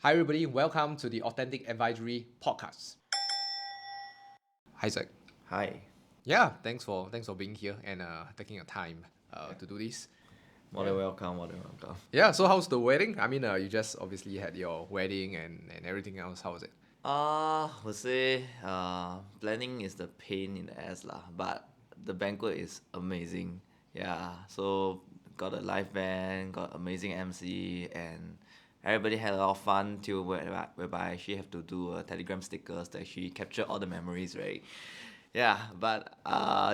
Hi, everybody. Welcome to the Authentic Advisory Podcast. Hi, Zack. Hi. Yeah, thanks for being here and taking your time to do this. More than welcome, more than welcome. Yeah. So, how's the wedding? I mean, you just obviously had your wedding and everything else. How was it? Would say planning is the pain in the ass lah, but the banquet is amazing. Yeah, so got a live band, got amazing MC, and everybody had a lot of fun till whereby I actually have to do Telegram stickers to actually capture all the memories, right? Yeah, but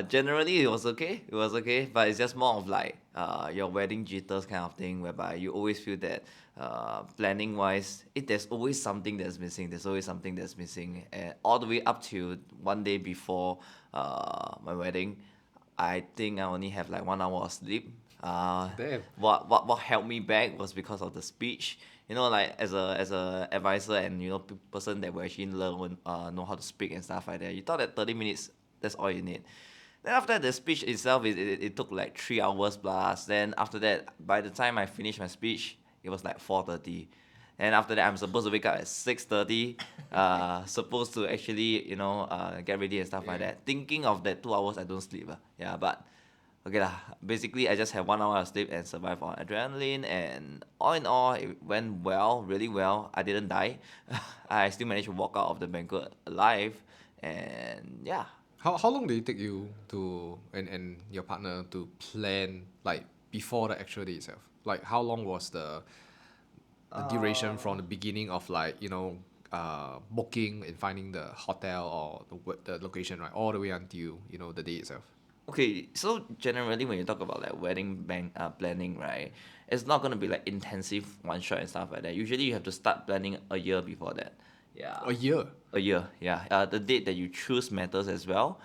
generally it was okay. It was okay, but it's just more of like your wedding jitters kind of thing, whereby you always feel that planning wise, there's always something that's missing. There's always something that's missing, and all the way up to one day before my wedding, I think I only have like 1 hour of sleep. Damn. What held me back was because of the speech. Like as a advisor and person that will actually learn know how to speak and stuff like that. You thought that 30 minutes that's all you need. Then after that, the speech itself it took like 3 hours plus. Then after that, by the time I finished my speech, it was like 4:30. And after that, I'm supposed to wake up at 6:30. Supposed to actually get ready and stuff like that. Thinking of that 2 hours, I don't sleep. Yeah, but okay lah. Basically, I just had 1 hour of sleep and survived on adrenaline. And all in all, it went well, really well. I didn't die. I still managed to walk out of the banquet alive. And yeah. How long did it take you to and your partner to plan like before the actual day itself? Like, how long was the duration from the beginning of like booking and finding the hotel or the location, right, all the way until the day itself? Okay, so generally when you talk about like planning, right, it's not gonna be like intensive one shot and stuff like that. Usually you have to start planning a year before that. Yeah. A year. A year, yeah. The date that you choose matters as well.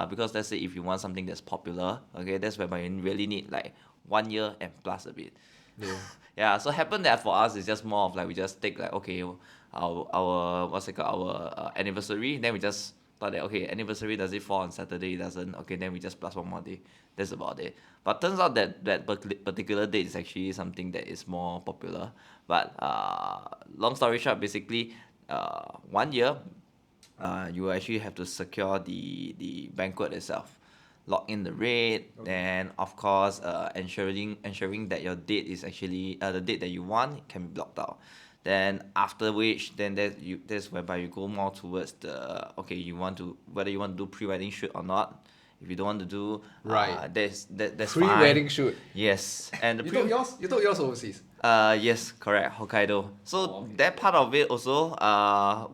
Because let's say if you want something that's popular, okay, that's whereby you really need like 1 year and plus a bit. Yeah. Yeah, so happen that for us it's just more of like we just take like okay our what's it called our anniversary, then we just thought that okay, anniversary, does it fall on Saturday? It doesn't, okay, then we just plus one more day. That's about it. But turns out that particular date is actually something that is more popular. But long story short, basically 1 year you actually have to secure the banquet itself, lock in the rate, then of course ensuring that your date is actually the date that you want can be blocked out. Then after which, then that's whereby you go more towards the okay, you want to whether you want to do pre-wedding shoot or not. If you don't want to do, Right. that's Pre-wedding fine. shoot. Yes, and the You pre took yours. You took yours overseas. Yes, correct, Hokkaido. So Okay. that part of it also,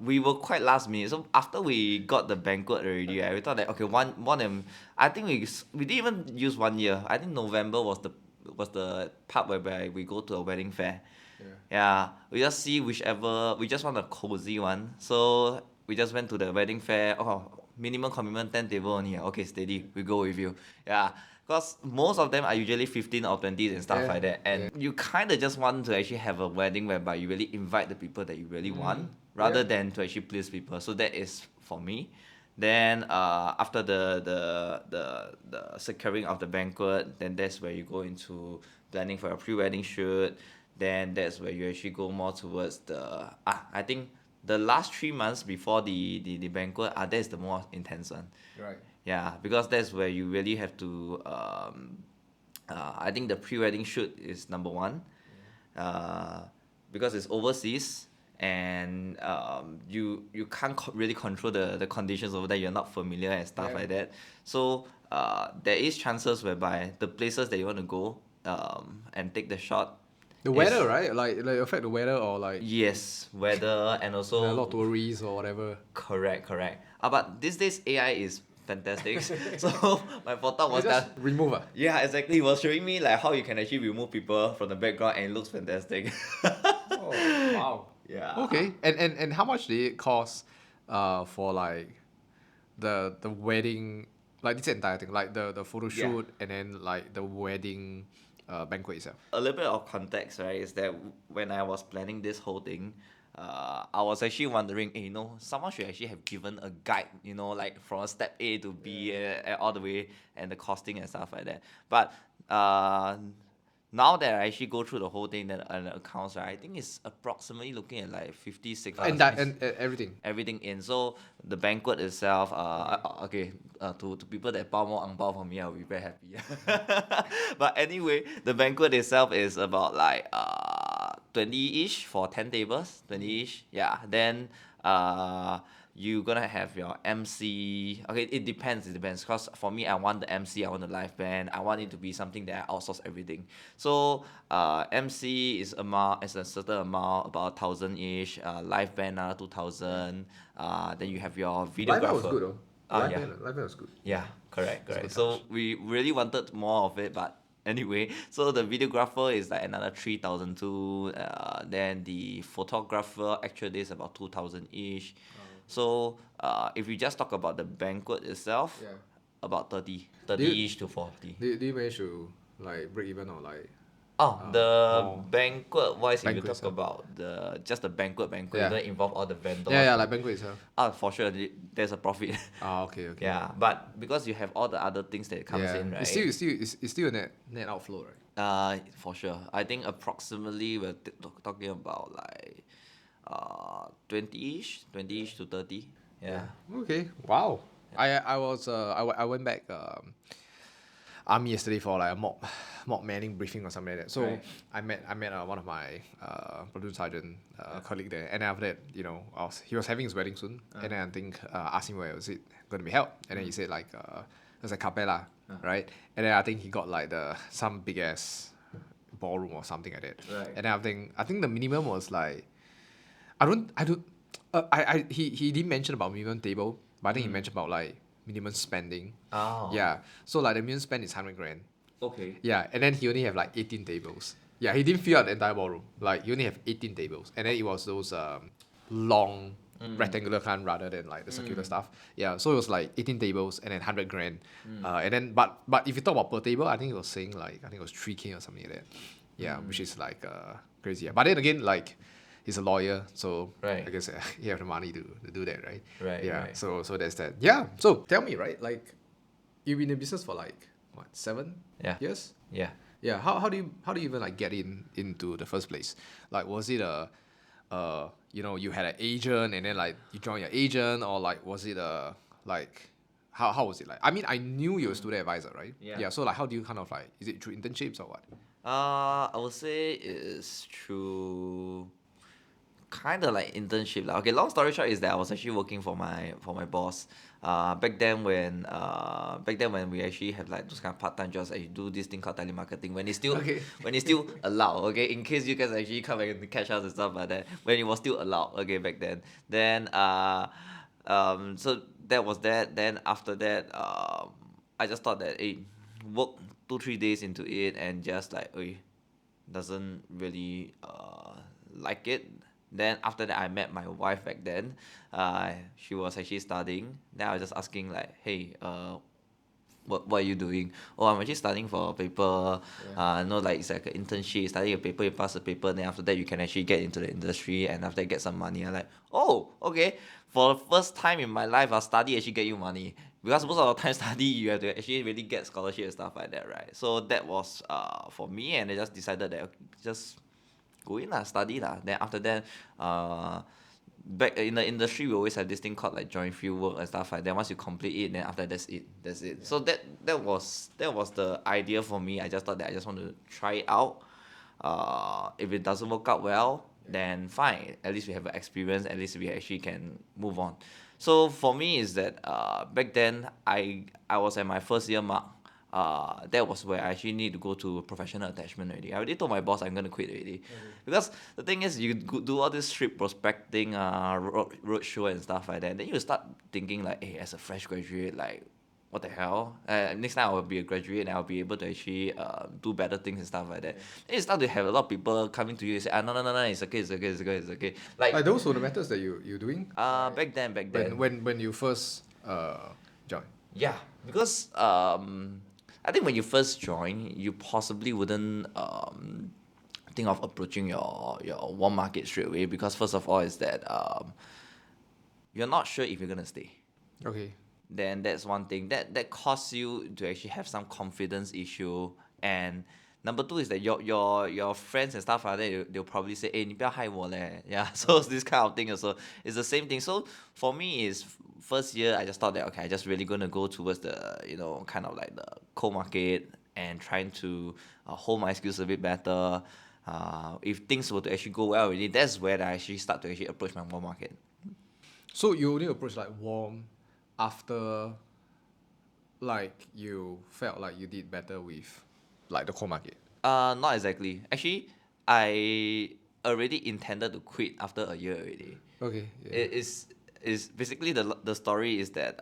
we were quite last minute. So after we got the banquet already, right, we thought that okay, one and I think we didn't even use 1 year. I think November was the part whereby we go to a wedding fair. Yeah. Yeah, we just see whichever we just want a cozy one. So we just went to the wedding fair. Oh, minimum commitment 10 table only. Okay, steady. We go with you. Yeah. Because most of them are usually 15 or 20s and stuff Yeah. like that. And you kind of just want to actually have a wedding whereby you really invite the people that you really want rather Yeah. than to actually please people. So that is for me. Then after the securing of the banquet, then that's where you go into planning for a pre-wedding shoot. Then that's where you actually go more towards the I think the last 3 months before the banquet, that's the more intense one. Right. Yeah, because that's where you really have to I think the pre-wedding shoot is number one. Because it's overseas, and you can't really control the conditions over there. You're not familiar and stuff Yeah. like that. So there is chances whereby the places that you want to go and take the shot The is weather, right? Like affect the weather or like yes, weather and a lot of also tourists or whatever. correct. But these days AI is fantastic. So my photo You was just done. remove. Yeah, exactly. He was showing me like how you can actually remove people from the background and it looks fantastic. Oh, wow. Yeah. Okay. And how much did it cost for like the wedding, like this entire thing, like the photo Yeah. shoot and then like the wedding banquet itself? A little bit of context, right, is that when I was planning this whole thing, I was actually wondering, someone should actually have given a guide, like from step A to B all the way and the costing and stuff like that. But now that I actually go through the whole thing, then and the accounts, right, I think it's approximately looking at like 56 And that and everything. everything in. So the banquet itself, okay, to people that buy more ang bao from me, I'll be very happy. But anyway, the banquet itself is about like 20-ish for 10 tables, 20-ish. Yeah. Then you're gonna have your MC. Okay, it depends. It depends. Cause for me, I want the MC. I want the live band. I want it to be something that I outsource everything. So MC is amount is a certain amount, about 1,000-ish. Live band 2,000. Then you have your Live band was videographer. good though. Yeah. Live band was good. Yeah, correct, It's a correct. good So touch. we really wanted more of it, but anyway, so the videographer is like another 3,002. Then the photographer actually is about 2,000 ish. So if we just talk about the banquet itself, Yeah. about 30, Do you, 30 ish to 40. do you manage to like break even or like Oh, the more banquet wise, if you banquet talk stuff? about the just the banquet, Yeah. it don't involve all the vendors. Yeah, like banquet itself. For sure, there's a profit. Okay. Yeah, but because you have all the other things that comes Yeah. in, right? It's still a net outflow, right? For sure. I think approximately we're talking about like 20-ish to 30. Yeah. Okay. Wow. I went back army yesterday for like a mock manning briefing or something like that. So Right. I met one of my platoon sergeant colleague there, and then after that, he was having his wedding soon, and then I think asked him where was it going to be held, and then he said like it was like Capella, right? And then I think he got like some big ass ballroom or something like that. Right. And then I think the minimum was like he didn't mention about minimum table, but I think he mentioned about like minimum spending. Oh. Yeah. So like the minimum spend is 100 grand. Okay. Yeah, and then he only have like 18 tables. Yeah, he didn't fill out the entire ballroom. Like he only have 18 tables, and then it was those long rectangular kind rather than like the circular stuff. Yeah, so it was like 18 tables and then 100 grand. And then but if you talk about per table, I think it was saying like I think it was 3K or something like that. Yeah, which is like crazy. Yeah. But then again, like he's a lawyer, so Right. I guess he have the money to do that, right? Right, Yeah. right. So there's that. Yeah. So tell me, right? Like you've been in business for like what 7 Yeah. years? Yeah. Yeah. How do you even like get into the first place? Like was it you had an agent and then like you joined your agent, or like was it like how was it like? I mean, I knew you were a student advisor, right? Yeah. Yeah. So like how do you kind of like, is it through internships or what? I would say it's through kind of like internship lah. Okay, long story short is that I was actually working for my boss. Back then when we actually have like those kind of part time jobs, I do this thing called telemarketing when it's still Okay. when it's still allowed. Okay, in case you guys actually come back and catch us and stuff like that, when it was still allowed. Okay, back then. Then so that was that. Then after that, I just thought that work 2-3 days into it and just like doesn't really like it. Then after that, I met my wife back then. She was actually studying. Then I was just asking like, hey, what are you doing? Oh, I'm actually studying for a paper. Like it's like an internship. Studying a paper, you pass the paper, then after that you can actually get into the industry and after that get some money. I'm like, oh, okay. For the first time in my life, study actually get you money. Because most of the time study you have to actually really get scholarship and stuff like that, right? So that was for me, and I just decided that just go in lah, study lah. Then after that, back in the industry, we always have this thing called like joint field work and stuff like that. Once you complete it, then after that's it. Yeah. So that was the idea for me. I just thought that I just want to try it out. If it doesn't work out well, then fine. At least we have an experience. At least we actually can move on. So for me is that back then I was at my first year mark. That was where I actually need to go to professional attachment already. I already told my boss I'm gonna quit already, because the thing is you do all this street prospecting, road show and stuff like that. Then you start thinking like, hey, as a fresh graduate, like, what the hell? Next time I will be a graduate and I'll be able to actually do better things and stuff like that. Then you start to have a lot of people coming to you and say, no, it's okay. Like those were the methods that you doing Back then. when you first joined. Yeah, because I think when you first join, you possibly wouldn't think of approaching your warm market straight away, because first of all is that you're not sure if you're gonna stay. Okay. Then that's one thing that costs you to actually have some confidence issue, and Number two is that your friends and stuff like that, they'll probably say, hey, 你不要害我 leh. Yeah, so it's this kind of thing also. It's the same thing. So for me, is first year, I just thought that, okay, I just really going to go towards the, kind of like the cold market and trying to hold my skills a bit better. If things were to actually go well already, that's where I actually start to actually approach my warm market. So you only approach like warm after like you felt like you did better with like the core market. Not exactly. Actually, I already intended to quit after a year already. Okay. Yeah. It is basically the story is that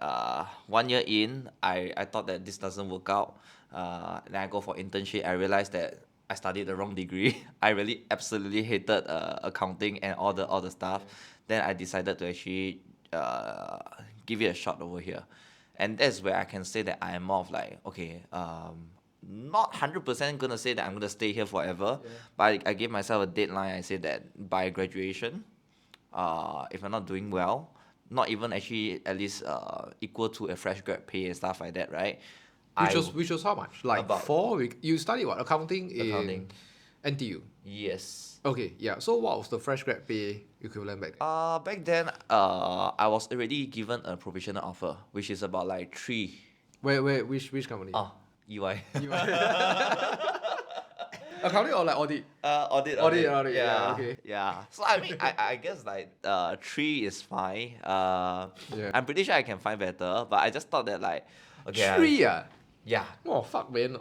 1 year in, I thought that this doesn't work out. Then I go for internship. I realized that I studied the wrong degree. I really absolutely hated accounting and all the stuff. Then I decided to actually give it a shot over here, and that's where I can say that I am more of like, okay, not 100% gonna say that I'm gonna stay here forever, but I gave myself a deadline. I said that by graduation, if I'm not doing well, not even actually at least equal to a fresh grad pay and stuff like that, right? Which was how much? Like About 4 week. You studied what? Accounting accounting. in NTU. Yes. Okay. Yeah. So what was the fresh grad pay equivalent back then? Back then, I was already given a provisional offer, which is about like 3. Where which company? EY. Accounting or like audit? Audit. Yeah. Okay. Yeah. So I mean, I guess like 3 is fine. Yeah. I'm pretty sure I can find better, but I just thought that like, okay. 3 ah. Yeah. Oh fuck man.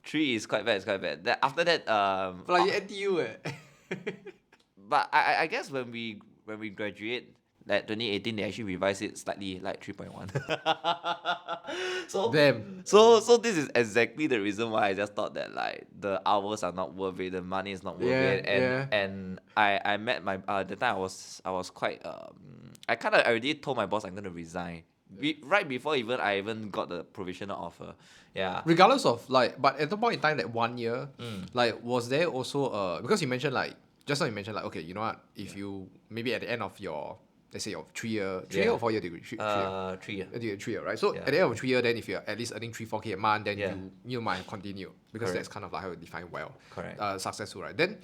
3 is quite bad. It's quite bad. Then after that, But like NTU but I guess when we graduate, like 2018, they actually revised it slightly, like 3.1. So Damn. So this is exactly the reason why I just thought that like the hours are not worth it, the money is not worth it, and I met my the time I was quite I kind of already told my boss I'm gonna resign. Right before I even got the provisional offer. Yeah. Regardless of like, but at the point in time that 1 year, like was there also because you mentioned like just now you mentioned like, okay, you know what, if you maybe at the end of your, let's say your 3 year or 4 year degree, 3 year. 3 year. At the 3 year, right? So Yeah. at the end of 3 year, then if you're at least earning 3-4K a month, then Yeah. you might continue because Correct. that's kind of like how you define well. Correct. Successful, right? Then,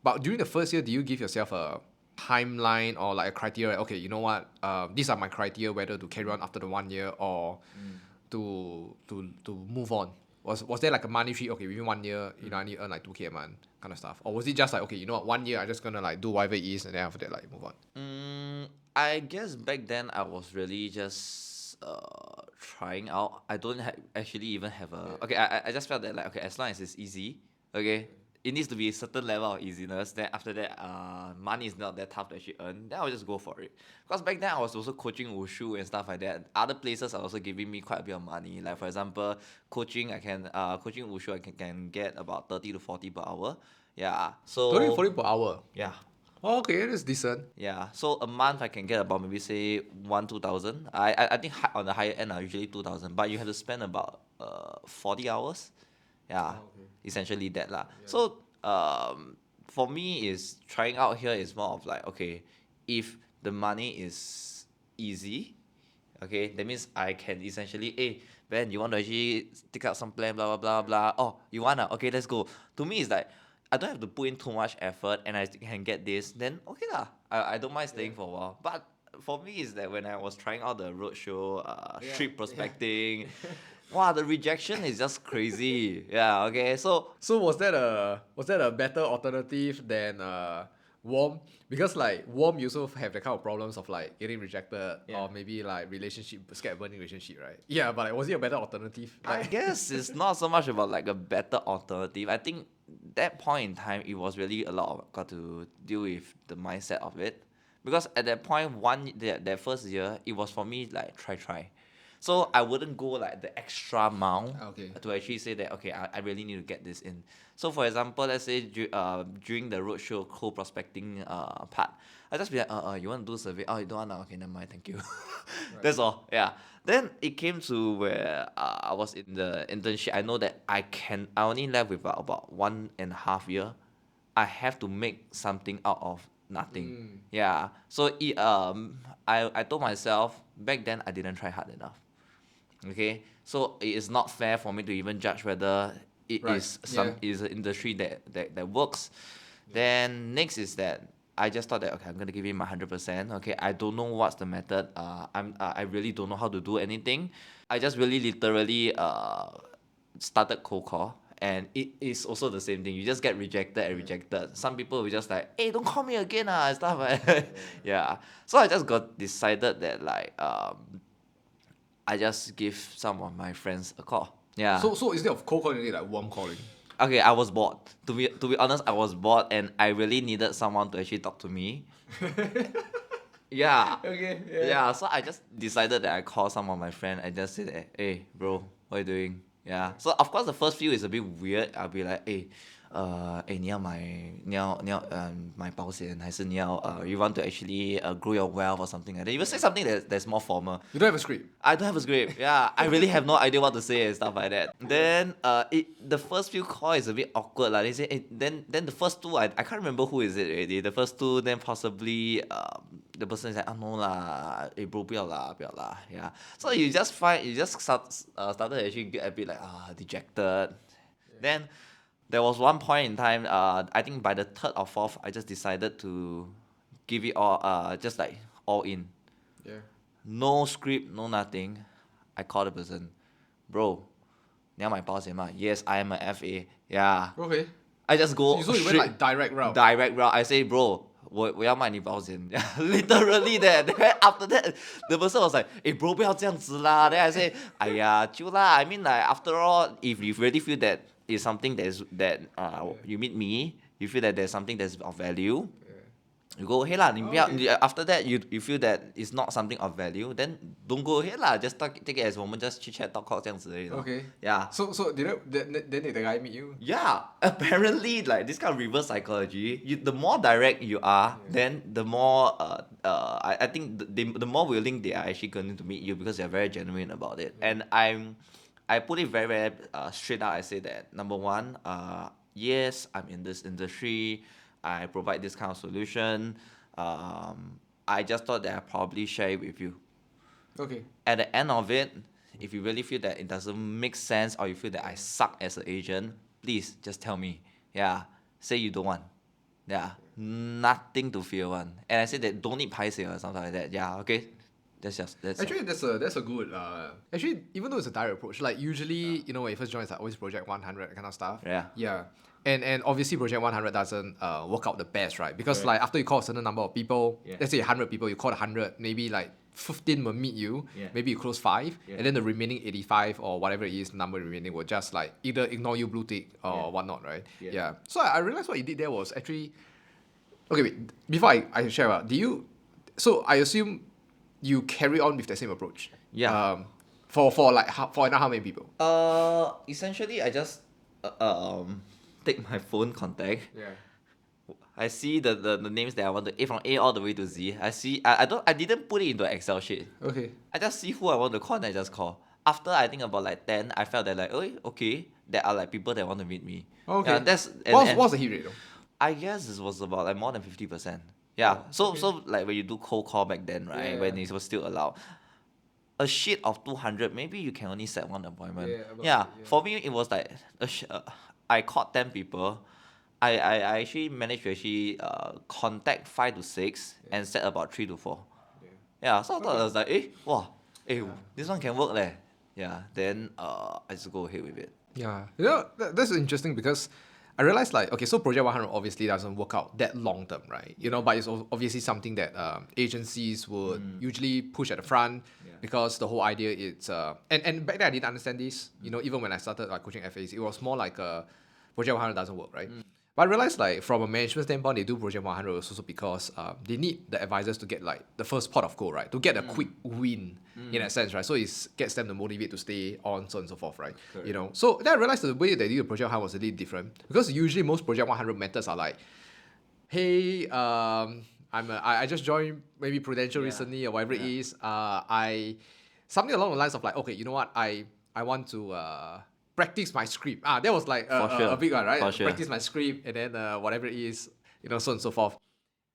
but during the first year, do you give yourself a timeline or like a criteria? Okay, you know what? These are my criteria whether to carry on after the 1 year or to move on. Was there like a money tree? Okay, within 1 year, I need to earn like 2K a month kind of stuff, or was it just like, okay, you know what, 1 year I just gonna like do whatever it is, and then after that like move on? I guess back then I was really just trying out. I don't actually even have a okay. I just felt that like, okay, as long as it's easy, okay, it needs to be a certain level of easiness. Then after that, money is not that tough to actually earn. Then I'll just go for it. Because back then I was also coaching wushu and stuff like that. Other places are also giving me quite a bit of money. Like for example, coaching wushu I can get about 30 to 40 per hour. Yeah. So 30 40 per hour. yeah. Oh, okay, that's decent. Yeah, so a month I can get about maybe say 2,000. I think on the higher end are usually 2,000, but you have to spend about 40 hours. Yeah, essentially that lah. So for me is trying out here is more of like, okay, if the money is easy, okay, that means I can essentially, hey Ben, you want to actually stick out some plan, blah blah blah blah. Oh, you wanna? Okay, let's go. To me it's like I don't have to put in too much effort and I can get this, then okay lah. I don't mind staying for a while. But for me is that when I was trying out the roadshow, street prospecting, wow, the rejection is just crazy. Yeah, okay. So So was that a better alternative than warm? Because like warm, you also have the kind of problems of like getting rejected or maybe like relationship, scared burning relationship, right? Yeah, but like, was it a better alternative? I guess it's not so much about like a better alternative. I think that point in time it was really a lot of got to deal with the mindset of it. Because at that point, that first year, it was for me like try. So I wouldn't go like the extra mile Okay. to actually say that, okay, I really need to get this in. So for example, let's say during the roadshow cold prospecting part, I just be like, you want to do a survey? Oh, you don't want? Okay, never mind, thank you. That's all. Yeah. Then it came to where I was in the internship. I know that I only left with about 1.5 year. I have to make something out of nothing. Yeah. So I told myself back then I didn't try hard enough. Okay, so it is not fair for me to even judge whether it Right. is some is an industry that works. Then next is that I just thought that okay, I'm gonna give him my 100%. Okay, I don't know what's the method. I really don't know how to do anything. I just really literally started cold call. And it is also the same thing. You just get rejected and rejected. Some people will just like, hey, don't call me again, and stuff like that. Yeah. So I just got decided that like I just give some of my friends a call. Yeah. So instead of cold calling, you did like warm calling. Okay, I was bored. To be honest, I was bored and I really needed someone to actually talk to me. Yeah. Okay. Yeah, so I just decided that I call some of my friend. I just said, hey, bro, what are you doing? Yeah. So of course the first few is a bit weird. I'll be like, hey, 你要买保险还是你要 you want to actually grow your wealth or something like that. You will say something that's more formal. You don't have a script. I don't have a script. Yeah, I really have no idea what to say and stuff like that. Then the first few call is a bit awkward. Like they say, then the first two I can't remember who is it already. The first two, then possibly the person is like, no lah, bro 不要啦. Yeah. So you just started actually get a bit like dejected. Then there was one point in time, I think by the third or fourth, I just decided to give it all, just like all in. Yeah. No script, no nothing. I called the person, bro, 你要买保险吗? Yes, I am a FA. Yeah. Okay. I just go So you went like direct route. direct route. I say, bro, 我要买你保险. Literally that. Then after that, the person was like, hey bro, 不要这样子啦. Then I say, 哎呀, chill lah. I mean like after all, if you really feel that it's something you meet me, you feel that there's something that's of value, you go ahead lah. After that, you feel that it's not something of value, then don't go ahead lah. Just take it as 我们 just chit chat talk cock 这样子而已 lor. Okay. Yeah. So then did the guy meet you? Yeah, apparently like this kind of reverse psychology, the more direct you are, then the more I think the more willing they are actually going to meet you because they're very genuine about it. And I put it very very straight out. I say that number one, yes, I'm in this industry. I provide this kind of solution. I just thought that I probably share it with you. Okay. At the end of it, if you really feel that it doesn't make sense or you feel that I suck as an agent, please just tell me. Yeah, say you don't want. Yeah, nothing to fear one. And I said that don't need paise or something like that. Yeah, okay. That's Actually, that's a good. Actually, even though it's a direct approach, like usually, when you first join, it's like always Project 100 kind of stuff. Yeah. Yeah. And obviously Project 100 doesn't work out the best, right? Because like after you call a certain number of people, let's say 100 people, you call 100, maybe like 15 will meet you, maybe you close 5, and then the remaining 85 or whatever it is, number remaining will just like either ignore you, blue tick or whatnot, right? Yeah. So I realized what you did there was actually, okay, wait, before I share out, so I assume you carry on with the same approach. Yeah. For now, how many people? Essentially I just take my phone contact. Yeah. I see the names that I want to from A all the way to Z. I didn't put it into an Excel sheet. Okay. I just see who I want to call and I just call. After I think about like 10, I felt that like, okay, there are like people that want to meet me. Okay. Yeah, what's the hit rate though? I guess it was about like more than 50%. Yeah. So like when you do cold call back then, right? Yeah. When it was still allowed. A sheet of 200, maybe you can only set one appointment. Yeah. For me, it was like I called 10 people. I actually managed to actually contact 5 to 6 and set about 3 to 4. Yeah, so I thought I was like, this one can work leh. Yeah, then I just go ahead with it. Yeah. That's interesting because I realized like, okay, so Project 100 obviously doesn't work out that long term, right? But it's obviously something that agencies would usually push at the front because the whole idea is, and back then I didn't understand this, even when I started like coaching FAs, it was more like Project 100 doesn't work, right? But I realized like from a management standpoint, they do Project 100 also because they need the advisors to get like the first pot of gold, right? To get a quick win in that sense, right? So it gets them to motivate to stay on, so on and so forth, right? Correct. So then I realized the way they do the Project 100 was a little different because usually most Project 100 methods are like, hey, I just joined maybe Prudential recently or whatever it is. Something along the lines of like, okay, you know what? I want to practice my script. That was like a big one, right? For sure. Practice my script and then whatever it is, so on and so forth.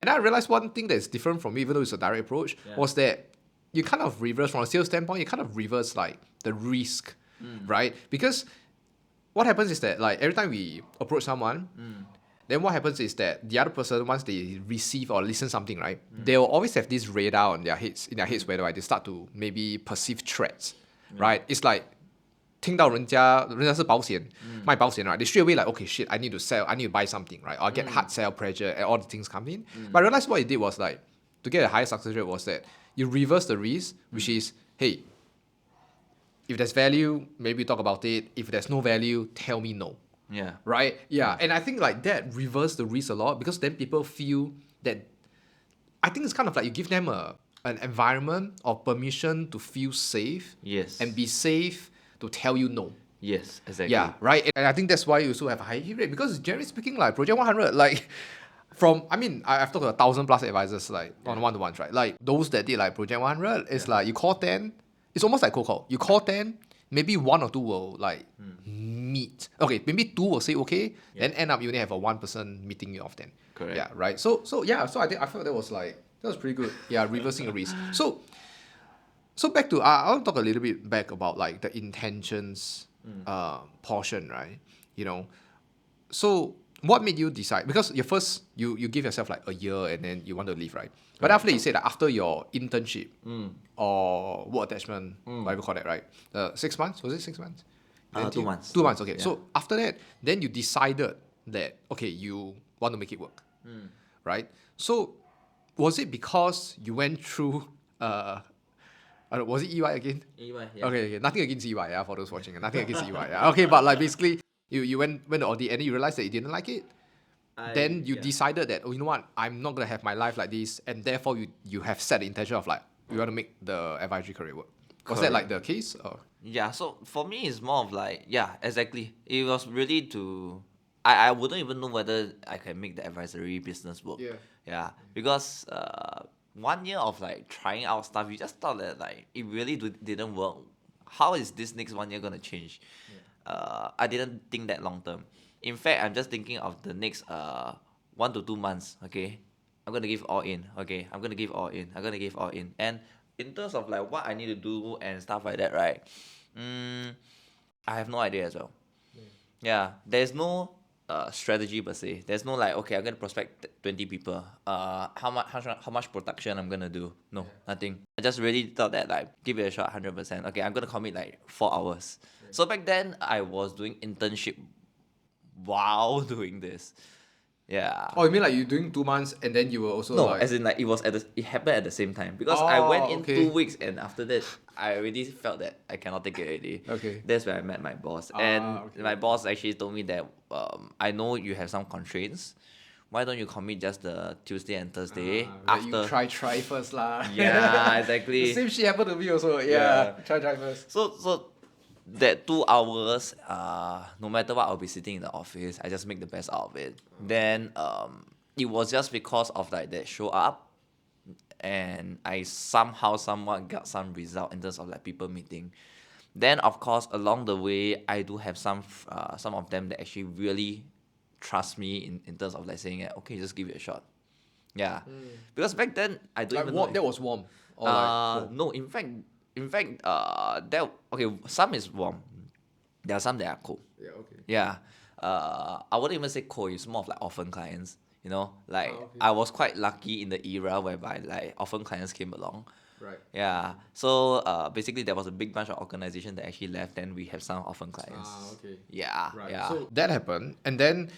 And I realized one thing that's different from me, even though it's a direct approach, was that you kind of reverse from a sales standpoint. You kind of reverse like the risk, right? Because what happens is that like every time we approach someone, then what happens is that the other person, once they receive or listen something, right, they will always have this radar on their heads, in their heads where right, they start to maybe perceive threats, right? It's like 听到人家是保险卖保险 right, they straight away like, okay, shit, I need to sell, I need to buy something, right? Or get hard sell pressure and all the things come in. But I realized what it did was like, to get a higher success rate was that you reverse the risk, which is, hey, if there's value, maybe talk about it. If there's no value, tell me no. Yeah. Right? Yeah. And I think like that reverse the risk a lot because then people feel that I think it's kind of like you give them an environment or permission to feel safe Yes. and be safe to tell you no. Yes, exactly. Yeah, right. And I think that's why you also have a high hit rate because generally speaking, like Project 100, like from I've talked to 1,000 plus advisors like on one-to-ones, right? Like those that did like Project 100, it's like you call 10, it's almost like cold call. You call 10, maybe one or two will like meet. Okay, maybe two will say okay, then end up you only have a one person meeting you off 10. Correct. Yeah, right. So I felt that was pretty good. Yeah, reversing a risk. So back to I want to talk a little bit back about like the intentions portion, right? You know, so what made you decide? Because you give yourself like a year and then you want to leave, right? But after that, you said that after your internship or work attachment, whatever you call that, right? 6 months? Was it 6 months? 2 months. 2 months, okay. Yeah. So after that, then you decided that, okay, you want to make it work, right? So was it because you went through, was it EY again? EY, yeah. Okay, nothing against EY, yeah, for those watching. Nothing against EY. Yeah. Okay, but like basically, you went to audit and then you realized that you didn't like it. Then you decided that, oh, you know what, I'm not going to have my life like this. And therefore, you have set the intention of like, you want to make the advisory career work. Was that like the case? Or? Yeah, so for me, it's more of like, yeah, exactly. It was really to, I wouldn't even know whether I can make the advisory business work. Yeah. Yeah, because 1 year of like trying out stuff, you just thought that like it really didn't work. How is this next 1 year gonna change? I didn't think that long term. In fact, I'm just thinking of the next 1 to 2 months. Okay, I'm gonna give all in. Okay, I'm gonna give all in. I'm gonna give all in. And in terms of like what I need to do and stuff like that, right? I have no idea as well. Yeah, there's no strategy per se. There's no like, okay, I'm gonna prospect 20 people. How much production I'm gonna do? No, nothing. I just really thought that like give it a shot, 100%. Okay, I'm gonna commit like 4 hours. So back then I was doing internship while doing this. Yeah. Oh, you mean like you doing 2 months and then you were also No, like... as in like it happened at the same time because I went in okay. 2 weeks and after that I already felt that I cannot take it already. Okay. That's where I met my boss and okay. my boss actually told me that I know you have some constraints. Why don't you commit just the Tuesday and Thursday after? You try first lah. Yeah, exactly. The same shit happened to me also. Yeah. Try first. So that 2 hours, no matter what, I'll be sitting in the office. I just make the best out of it. Then it was just because of like that show up, and I somewhat got some result in terms of like people meeting. Then of course along the way, I do have some of them that actually really trust me in terms of like saying, okay, just give it a shot. Yeah, because back then I don't Like even warm, know. that was warm. Or like cold? No, in fact, that okay. Some is warm. There are some that are cold. Yeah, okay. Yeah. I wouldn't even say cold. It's more of like orphan clients. You know, like okay. I was quite lucky in the era whereby like orphan clients came along. Right. Yeah. So basically there was a big bunch of organizations that actually left. Then we have some orphan clients. Okay. Yeah. Right. Yeah. So that happened, and then,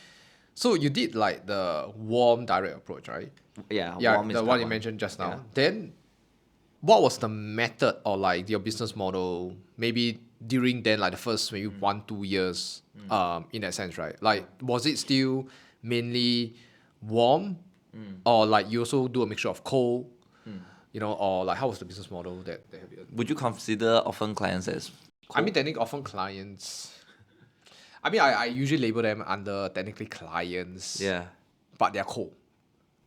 so you did like the warm direct approach, right? Yeah. Yeah, warm is the that one you mentioned just now. Yeah. Then, what was the method or like your business model? Maybe during then, like the first maybe 1-2 years, in that sense, right? Like, was it still mainly warm, or like you also do a mixture of cold, you know, or like how was the business model that they have? Would you consider orphan clients as I mean, technically, often clients. I mean, I usually label them under technically clients. Yeah. But they're cold.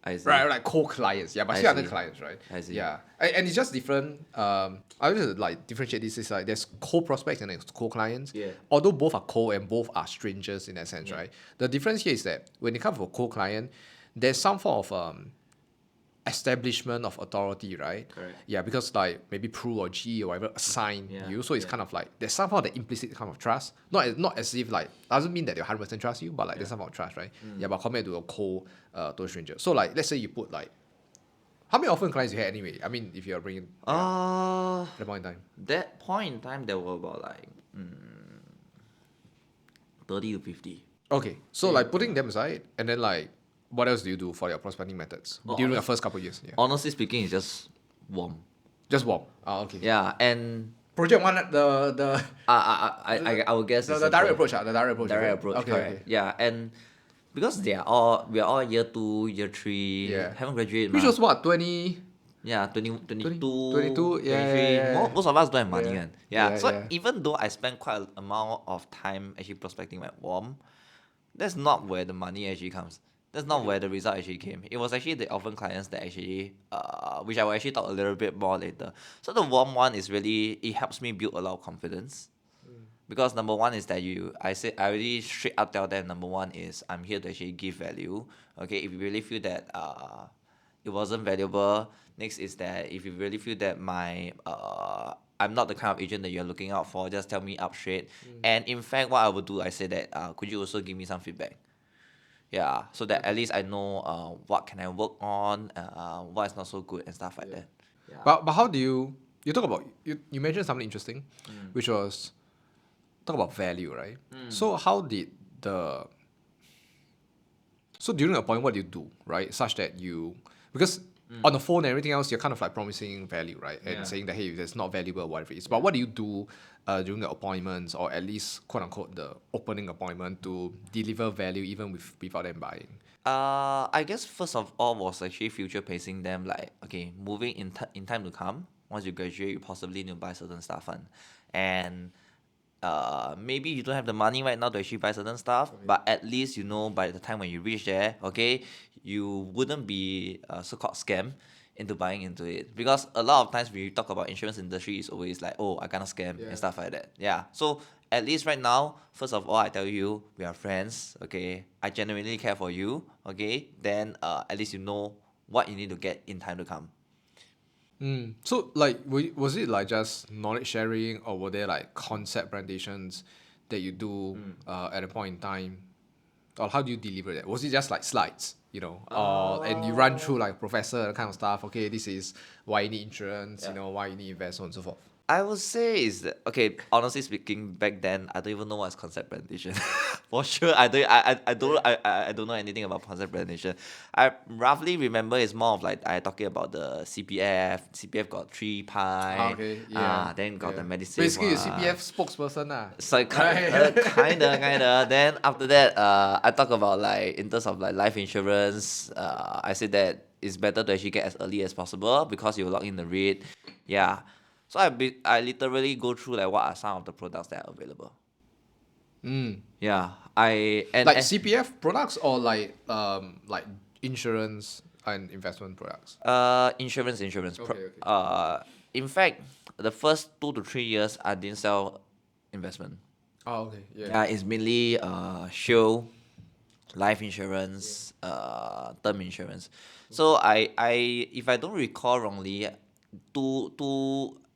I see. Right, like cold clients. Yeah, but I still under see. clients, right? I see. Yeah, and it's just different. I would like differentiate this. Is like there's cold prospects and there's cold clients. Yeah. Although both are cold and both are strangers in that sense, right? The difference here is that when it comes to a cold client, there's some form of establishment of authority, right? Correct. Yeah, because like maybe Pru or G or whatever assign Yeah, you, so it's yeah. kind of like there's somehow the implicit kind of trust. Not as if like doesn't mean that they 100% trust you, but like there's somehow trust, right? Yeah, but compared to a cold to a stranger. So like let's say you put like how many often clients you had anyway? I mean, if you're bringing at the point in time. That point in time, there were about like 30 to 50. Okay, so like putting them aside, and then like, what else do you do for your prospecting methods Oh, during the honest- first couple of years? Yeah, Honestly speaking, it's just warm. just warm. Okay. Yeah, and Project one, the I would guess it's the a direct approach, the direct approach. is direct it? approach, Okay, correct. okay. Yeah, and because we are all year 2, year 3, Yeah. haven't graduated. Which mah. was what 20. Yeah, 22, 22, yeah, 23. yeah, yeah. Most of us don't have money, Yeah. man. Yeah. Yeah, So yeah. even though I spent quite an amount of time actually prospecting my warm, that's not where the money actually comes. That's not where the result actually came. It was actually the orphan clients that actually, which I will actually talk a little bit more later. So the warm one is really, it helps me build a lot of confidence. Because number one is that I already straight up tell them, number one is I'm here to actually give value. Okay, if you really feel that it wasn't valuable, next is that if you really feel that I'm not the kind of agent that you're looking out for, just tell me up straight. And in fact, what I would do, I say that could you also give me some feedback? Yeah, so that at least I know what can I work on, what is not so good and stuff like that. Yeah. But how do you talk about you mentioned something interesting, which was talk about value, right? So how did so during the point, what do you do, right? Such that because on the phone and everything else, you're kind of like promising value, right? And Yeah. saying that, hey, that's not valuable or whatever it is. But what do you do during the appointments, or at least, quote unquote, the opening appointment to deliver value even without them buying? I guess first of all was actually future pacing them, like, okay, moving in time to come, once you graduate, you possibly need to buy certain stuff and maybe you don't have the money right now to actually buy certain stuff, but at least you know by the time when you reach there, okay, you wouldn't be so-called scam into buying into it. Because a lot of times when you talk about insurance industry, it's always like, oh, I gonna scam Yeah. and stuff like that. Yeah, so at least right now, first of all, I tell you, we are friends, okay, I genuinely care for you, okay, then at least you know what you need to get in time to come. So like, was it like just knowledge sharing, or were there like concept presentations that you do at a point in time, or how do you deliver that? Was it just like slides, and you run through like professor kind of stuff? Okay, this is why you need insurance, Yeah. why you need invest, so on and so forth. I would say is that, okay, honestly speaking, back then I don't even know what's concept presentation. For sure, I don't know anything about concept presentation. I roughly remember it's more of like I talking about the CPF. CPF got 3 pie. Okay, yeah. Then got yeah. the medicine. Basically, a CPF spokesperson, So kinda. Then after that, I talk about like in terms of like life insurance. I said that it's better to actually get as early as possible because you lock in the rate. Yeah. So I literally go through like what are some of the products that are available. Yeah. Like CPF products, or like insurance and investment products. Insurance. Okay. In fact, the first 2 to 3 years I didn't sell investment. Oh, okay. Yeah. Yeah, it's mainly shield, life insurance, term insurance. So I if I don't recall wrongly,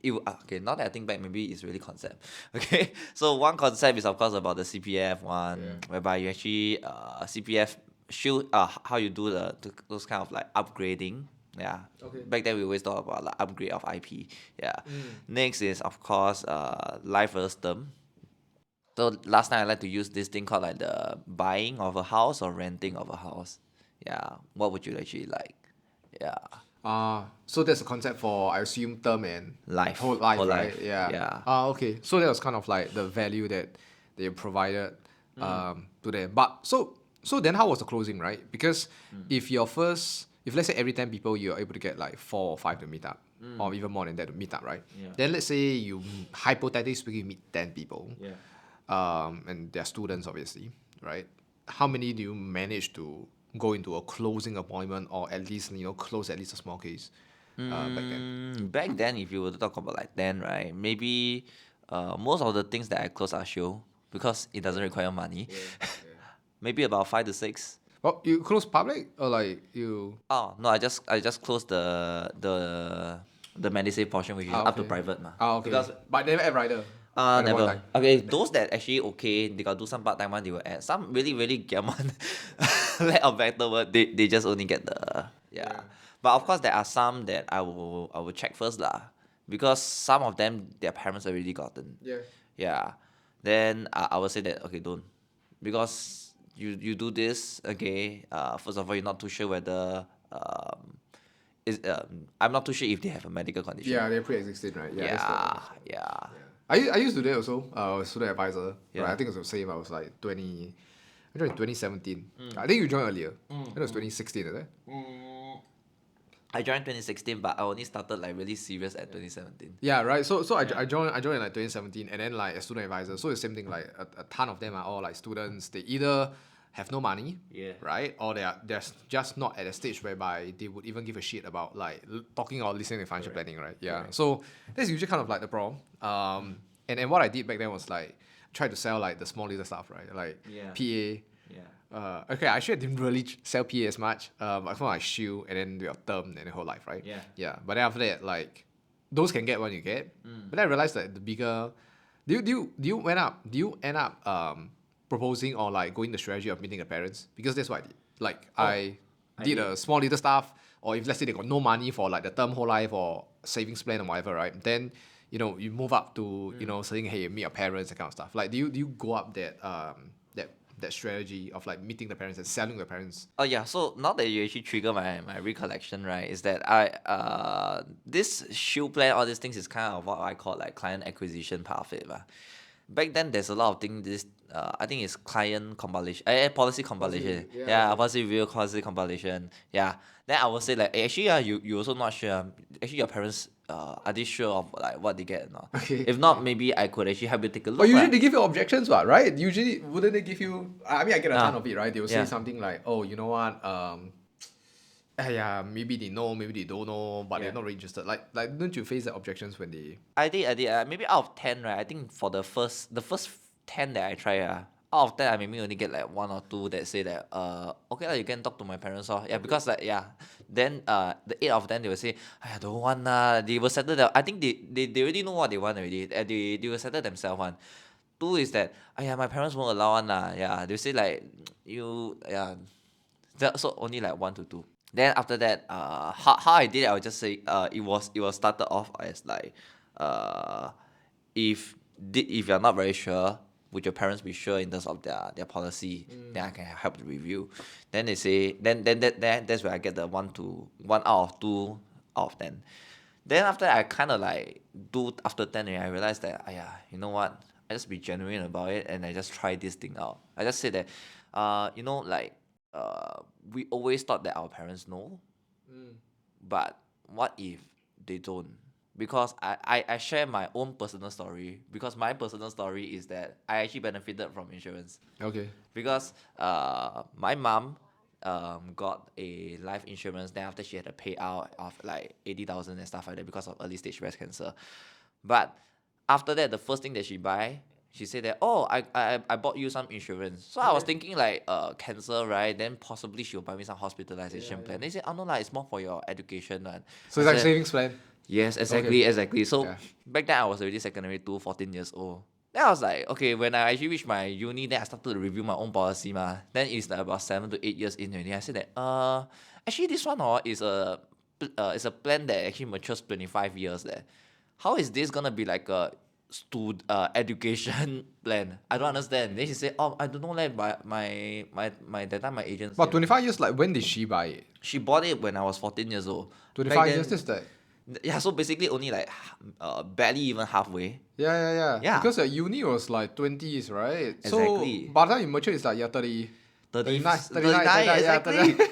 okay, now that I think back, maybe it's really concept. Okay, so one concept is of course about the CPF one, Yeah. whereby you actually CPF shield, how you do those kind of like upgrading. Yeah. Okay. Back then we always talk about like upgrade of IP. Yeah. Next is of course life versus term. So last time I like to use this thing called like the buying of a house or renting of a house. Yeah. What would you actually like? Yeah. So there's a concept for, I assume, term and Life. whole life, Whole right? life, Yeah. yeah. Okay. So that was kind of like the value that they provided to them. But so then how was the closing, right? Because if let's say every 10 people you're able to get like 4 or 5 to meet up, or even more than that to meet up, right? Yeah. Then let's say you hypothetically speaking meet 10 people, Yeah. and they're students obviously, right? How many do you manage to go into a closing appointment, or at least close at least a small case back then? Back then, if you were to talk about like then, right, maybe most of the things that I close are show because it doesn't require money. Maybe about 5 to 6. Well, you close public or like you? Oh no, I just closed the MediSave portion, which is up to Okay. private ma. Okay. Because But never add rider. At the point in never. time. Okay, those that actually okay, they got do some part time one, they will add. Some really really get one, lack of better word, they just only get the Yeah. But of course, there are some that I will check first lah, because some of them their parents already gotten. Yeah. Yeah, then I will say that okay, don't, because you do this, okay. First of all, you're not too sure whether I'm not too sure if they have a medical condition. Yeah, they're pre-existing, right? Yeah. That's the, Yeah. I used to do that also. Student advisor. Yeah. Right? I think it was the same. I was like 20. I joined in 2017. I think you joined earlier. I think it was 2016, is it? I joined 2016, but I only started like really serious at 2017. Yeah, right. So I joined in like 2017, and then like a student advisor. So it's the same thing. Like a ton of them are all like students. They either have no money, Yeah. right, or they're just not at a stage whereby they would even give a shit about like talking or listening to financial planning, right? Yeah. Correct. So that's usually kind of like the problem. And what I did back then was like try to sell like the small little stuff, right? Like Yeah. PA. Yeah. Okay, actually I didn't really sell PA as much. I found like shield and then your term and the whole life, right? Yeah. Yeah. But then after that, like those can get what you get. But then I realized that the bigger do you end up proposing or like going the strategy of meeting the parents? Because that's what I did. Like I did a small little stuff, or if let's say they got no money for like the term whole life or savings plan or whatever, right? Then you move up to saying, hey, meet your parents, that kind of stuff. Like do you go up that strategy of like meeting the parents and selling the parents? Oh yeah, so now that you actually trigger my recollection, right, is that this shield plan, all these things is kind of what I call like client acquisition part of it. Back then there's a lot of things this I think it's client compilation, policy compilation. yeah, Yeah, policy review, policy compilation. Yeah. Then I will say like, actually you also not sure. Actually your parents are they sure of like what they get or not? Okay. If not, maybe I could actually help you take a look. But usually lah. they give you objections, what, right? Usually, wouldn't they give you? I mean, I get a ton of it, right? They will say Yeah. something like, "Oh, you know what? Yeah, maybe they know, maybe they don't know, but Yeah. they're not really interested." Like, don't you face the objections when they? I did. Maybe out of 10, right? I think for the first 10 that I try, out of 10, I maybe only get like 1 or 2 that say that okay lah, you can talk to my parents, yeah, because like then the 8 of them they will say, I don't want lah. They will settle I think they already know what they want already. They will settle themselves one. 2 is that my parents won't allow one lah. Yeah, they will say like you so only like 1 to 2. Then after that, how I did it, I would just say it was started off as like if you're not very sure, would your parents be sure in terms of their policy? Then I can help to review. Then they say then that's where I get the 1 out of 2 out of 10. Then after I kind of like do after 10, and I realized that you know what? I just be genuine about it, and I just try this thing out. I just say that like we always thought that our parents know, but what if they don't? Because I share my own personal story, because my personal story is that I actually benefited from insurance. Okay. Because my mom got a life insurance, then after she had a payout of like 80,000 and stuff like that because of early stage breast cancer. But after that, the first thing that she said that, oh, I bought you some insurance. So I was thinking like cancer, right? Then possibly she'll buy me some hospitalization plan. They said, oh no, it's more for your education. So it's like savings plan. Yes, exactly. So Yeah. back then I was already secondary 2, 14 years old. Then I was like, okay, when I actually reached my uni, then I started to review my own policy ma. Then it's like about 7 to 8 years in already. I said that actually this one is a plan that actually matures 25 years there. How is this gonna be like a education plan? I don't understand. Then she said, oh, I don't know, like my that time my agent But said, 25 years, like when did she buy it? she bought it when I was 14 years old. 25 Back years, then- that's that. Yeah, so basically only like barely even halfway. Yeah. Yeah. Because your uni was like 20s, right? Exactly. So by the time you mature, it's like 30. 39, 39, yeah, exactly. 39.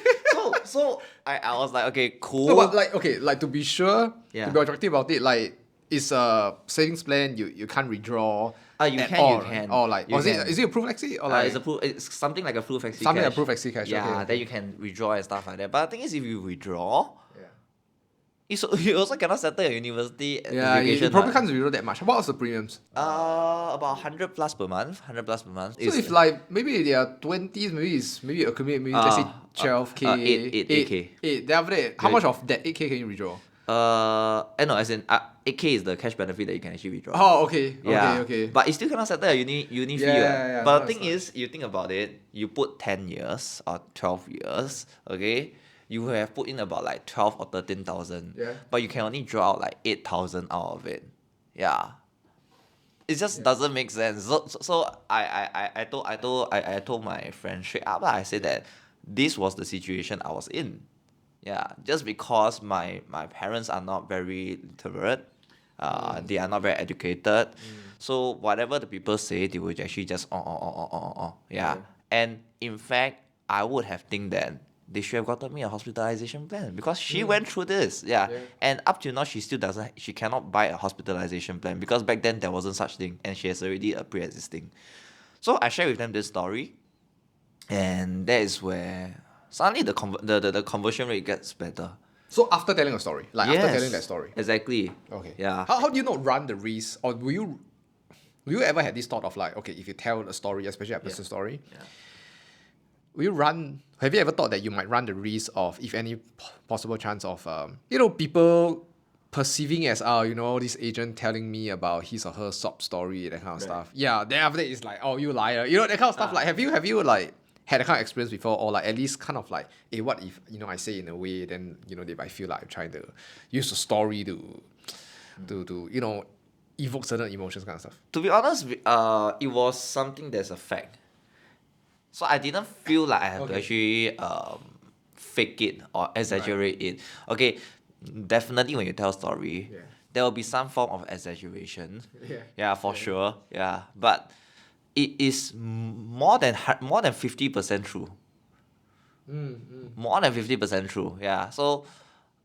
so I was like, okay, cool. No, but like, okay, like to be sure, Yeah. to be objective about it, like it's a savings plan. You can't withdraw. You at can, all, you can. Or like, You or is can. it approved flexi or like it's something like a full flexi something cash. approved flexi cash? Yeah, Okay. then you can withdraw and stuff like that. But the thing is, if you withdraw, Yeah. You also cannot settle your university Yeah, you education. probably What? can't zero that much. What was the premiums? About 100 plus per month. 100 plus per month. So if like maybe they are 20s, maybe accumulate maybe let's say 12K, 8K. 8. Then after that, how Yeah. much of that 8K can you withdraw? No, as in 8K is the cash benefit that you can actually withdraw. Oh, okay, Yeah, okay. but it still cannot settle your uni fee. Yeah, But no, the it's thing not. is, you think about it, you put 10 years or 12 years, okay? You have put in about like 12 or 13,000. Yeah. But you can only draw out like 8,000 out of it. Yeah. It just doesn't make sense. So I told my friend straight up. I said that this was the situation I was in. Yeah, just because my parents are not very literate, they are not very educated. So whatever the people say, they will actually just yeah. And in fact, I would have think that they should have gotten me a hospitalization plan because she went through this. Yeah. Yeah. And up till now, she cannot buy a hospitalization plan because back then there wasn't such thing, and she has already a pre-existing. So I share with them this story, and that is where suddenly the conversion rate gets better. So after telling a story, like after Yes, telling that story. exactly. Okay. Yeah. How do you not run the risk, or will you ever had this thought of like, okay, if you tell a story, especially a personal story, Yeah. have you ever thought that you might run the risk of, if any possible chance of, people perceiving as, this agent telling me about his or her sob story, that kind of stuff. Yeah, then after that it's like, oh, you liar. That kind of stuff. Like, have you like had that kind of experience before, or like at least kind of like, hey, what if, I say in a way, then, they might feel like I'm trying to use the story to evoke certain emotions kind of stuff. To be honest, it was something that's a fact. So I didn't feel like I have to actually fake it or exaggerate it. Okay, definitely when you tell a story, there will be some form of exaggeration. Yeah, for sure. Yeah, but it is more than 50% true. More than 50% true. Yeah. So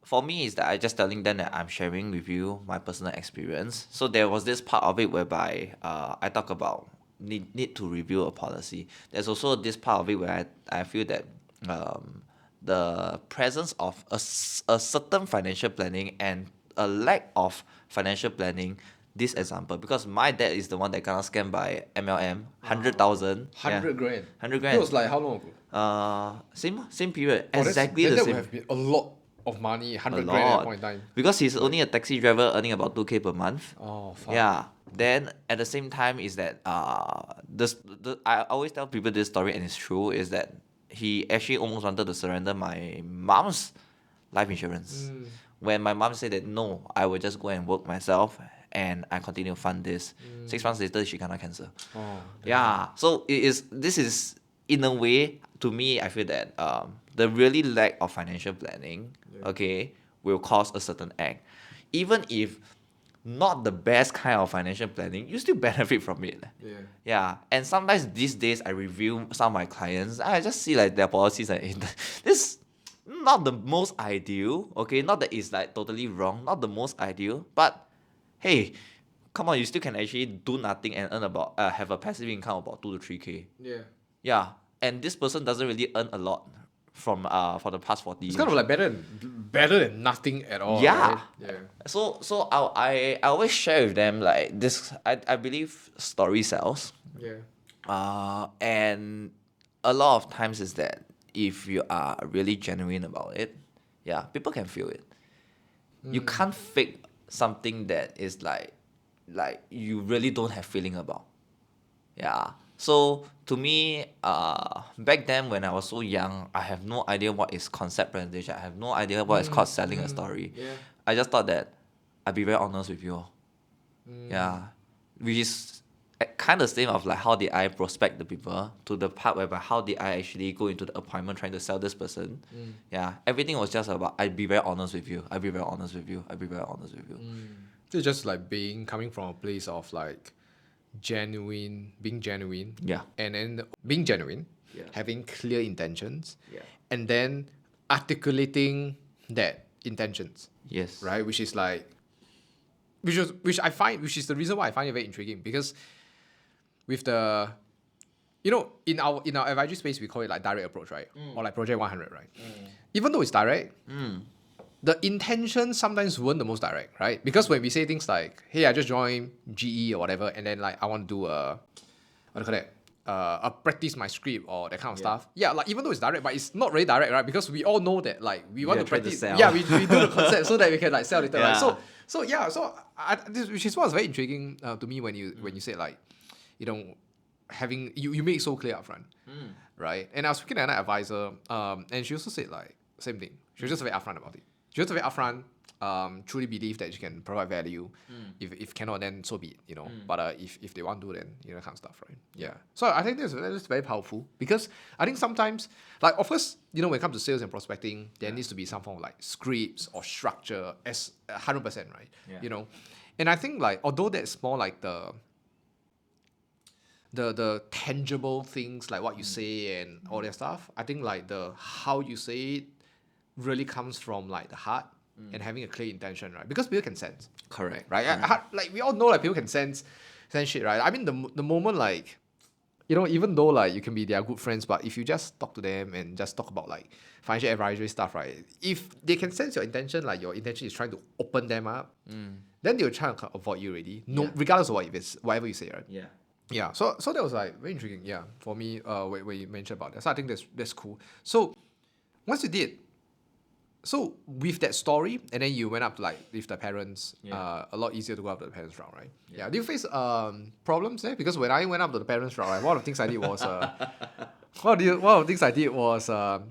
for me, is that I just telling them that I'm sharing with you my personal experience. So there was this part of it whereby I talk about need to review a policy. There's also this part of it where I feel that the presence of a certain financial planning and a lack of financial planning. This example, because my dad is the one that got scammed by MLM, 100,000. 100 grand. 100 That grand. was like how long ago? Same period. Oh, Exactly then the that same. would have been a lot of money, A 100 grand at lot. that point in time. Because he's only a taxi driver earning about 2K per month. Oh, fuck. Yeah. Then at the same time is that I always tell people this story, and it's true, is that he actually almost wanted to surrender my mom's life insurance. When my mom said that no, I will just go and work myself and I continue to fund this. 6 months later she cannot cancel. Oh, Yeah. So this is in a way, to me, I feel that the really lack of financial planning, okay, will cause a certain act. Even if not the best kind of financial planning, you still benefit from it. Yeah. And sometimes these days I review some of my clients, I just see like their policies are this not the most ideal, okay? Not that it's like totally wrong, not the most ideal, but hey, come on, you still can actually do nothing and earn about have a passive income about 2 to 3K. Yeah. Yeah, and this person doesn't really earn a lot from for the past 40 It's years. kind of like better than nothing at all. Yeah. Right? Yeah. So I always share with them like this. I believe story sells. Yeah. And a lot of times is that if you are really genuine about it, yeah, people can feel it. You can't fake something that is like you really don't have feeling about. Yeah. So to me, back then when I was so young, I have no idea what is concept presentation. I have no idea what is called selling a story. Yeah. I just thought that I'd be very honest with you all. Yeah. Which is kind of same of like how did I prospect the people to the part whereby how did I actually go into the appointment trying to sell this person. Yeah. Everything was just about I'd be very honest with you. I'd be very honest with you. I'd be very honest with you. So it's just like coming from a place of like being genuine. Yeah. And then being genuine, Yeah. having clear intentions, Yeah. and then articulating that intentions, Yes. right? Which is like, which is the reason why I find it very intriguing, because with the, in our advisory space we call it like direct approach, right? Or like project 100, right? Even though it's direct, the intention sometimes weren't the most direct, right? Because when we say things like, hey, I just joined GE or whatever, and then like I want to do a, what do you call that? Practice my script or that kind of stuff. Yeah, like even though it's direct, but it's not really direct, right? Because we all know that like we want to trying to practice. sell. Yeah, we do the concept so that we can like sell later, right? Yeah. Which is what's very intriguing to me when you say like, you know, having you make it so clear upfront, right? And I was speaking to an advisor, and she also said like same thing. She was just very upfront about it. She was very upfront. Truly believe that she can provide value. If cannot, then so be it, you know. But if they want to, then that kind of stuff, right? Yeah. So I think that's very powerful because I think sometimes, like of course, when it comes to sales and prospecting, there needs to be some form of like scripts or structure as 100%, right? Yeah. And I think like although that's more like the tangible things like what you say and all that stuff, I think like the how you say it really comes from like the heart and having a clear intention, right? Because people can sense, Correct. right? Like we all know like people can sense shit, right? I mean the moment like even though like you can be their good friends, but if you just talk to them and just talk about like financial advisory stuff, right? If they can sense your intention, like your intention is trying to open them up, then they'll try to avoid you already, regardless of whatever you say, right? Yeah. Yeah, so that was like very intriguing, yeah, for me, when you mentioned about that. So I think that's cool. So once you did, so with that story, and then you went up to like with the parents, a lot easier to go up to the parents route, right? Yeah. Do you face problems there? Because when I went up to the parents route, right, one of the things I did was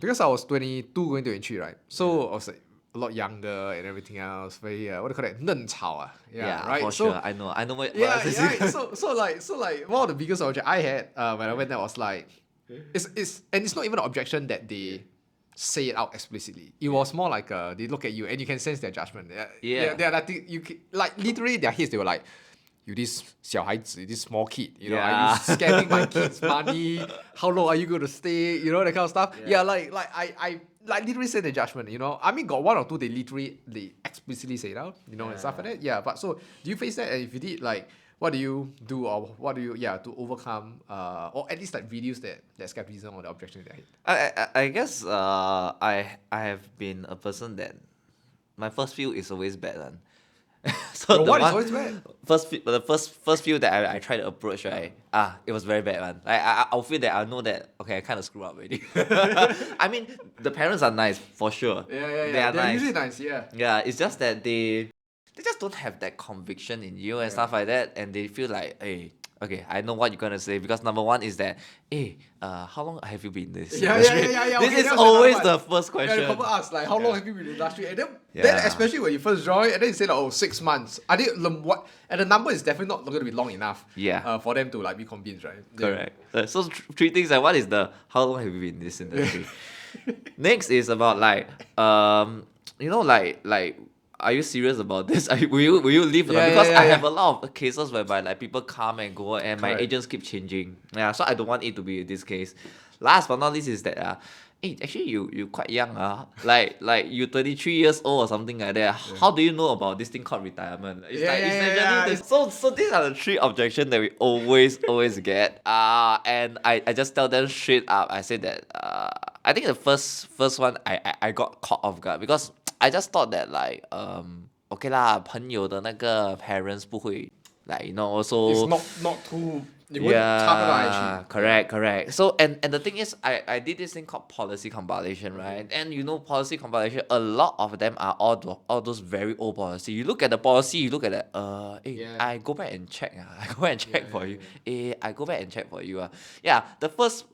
because I was 22 going to 23, right? So I was like a lot younger and everything else. Very what do you call that? 嫩草 ah. Yeah, right. for So sure. I know what yeah, else is yeah. it? So like one of the biggest object I had when I went there was like, it's not even an objection that they say it out explicitly. It was more like they look at you and you can sense their judgment. Yeah. They're like like literally their heads they were like, you this 小孩子, this small kid, are you Yeah. scamming my kids' money? How long are you going to stay? That kind of stuff. Yeah, like I like literally say the judgment. I mean, got one or two they explicitly say it out. And stuff like that. Yeah, but so do you face that? And if you did, like, what do you do, or what do you to overcome or at least like reduce that skepticism or the objection that I guess I have been a person that my first few is always bad one. So Your the what is one always bad? the first few that I tried to approach, right, it was very bad one. Like I'll feel that I know that okay, I kind of screw up already. I mean the parents are nice for sure. Yeah. They are They're nice. usually nice. Yeah. Yeah, it's just that they just don't have that conviction in you and stuff like that, and they feel like, hey, okay, I know what you're gonna say because number one is that, hey, how long have you been in this industry? Yeah. This Okay, is that's always another the one. first Yeah, question. the couple ask like, how long have you been in the industry? And then Yeah. especially when you first join, and then you say like, 6 months. I think what, and the number is definitely not going to be long enough. Yeah. For them to like be convinced, right? Correct. So three things. Like, what is the how long have you been in this industry? Next is about like like are you serious about this? Will you leave? Yeah, Because I yeah. have a lot of cases whereby like people come and go and my Correct. agents keep changing. Yeah, so I don't want it to be this case. Last but not least is that hey, actually you quite young like you 23 years old or something like that. How do you know about this thing called retirement? It's like essentially this. So these are the three objections that we always get. And I just tell them straight up. I say that I think the first one I got caught off guard because I just thought that like okay 啦，朋友的那个 parents 不会 like also It's not too. It wouldn't target on actually. correct. So and the thing is, I did this thing called policy compilation, right? And policy compilation, a lot of them are all those very old policy. You look at the policy, you look at the I go back and check. I go back and check for you. I go back and check for you. Yeah, the first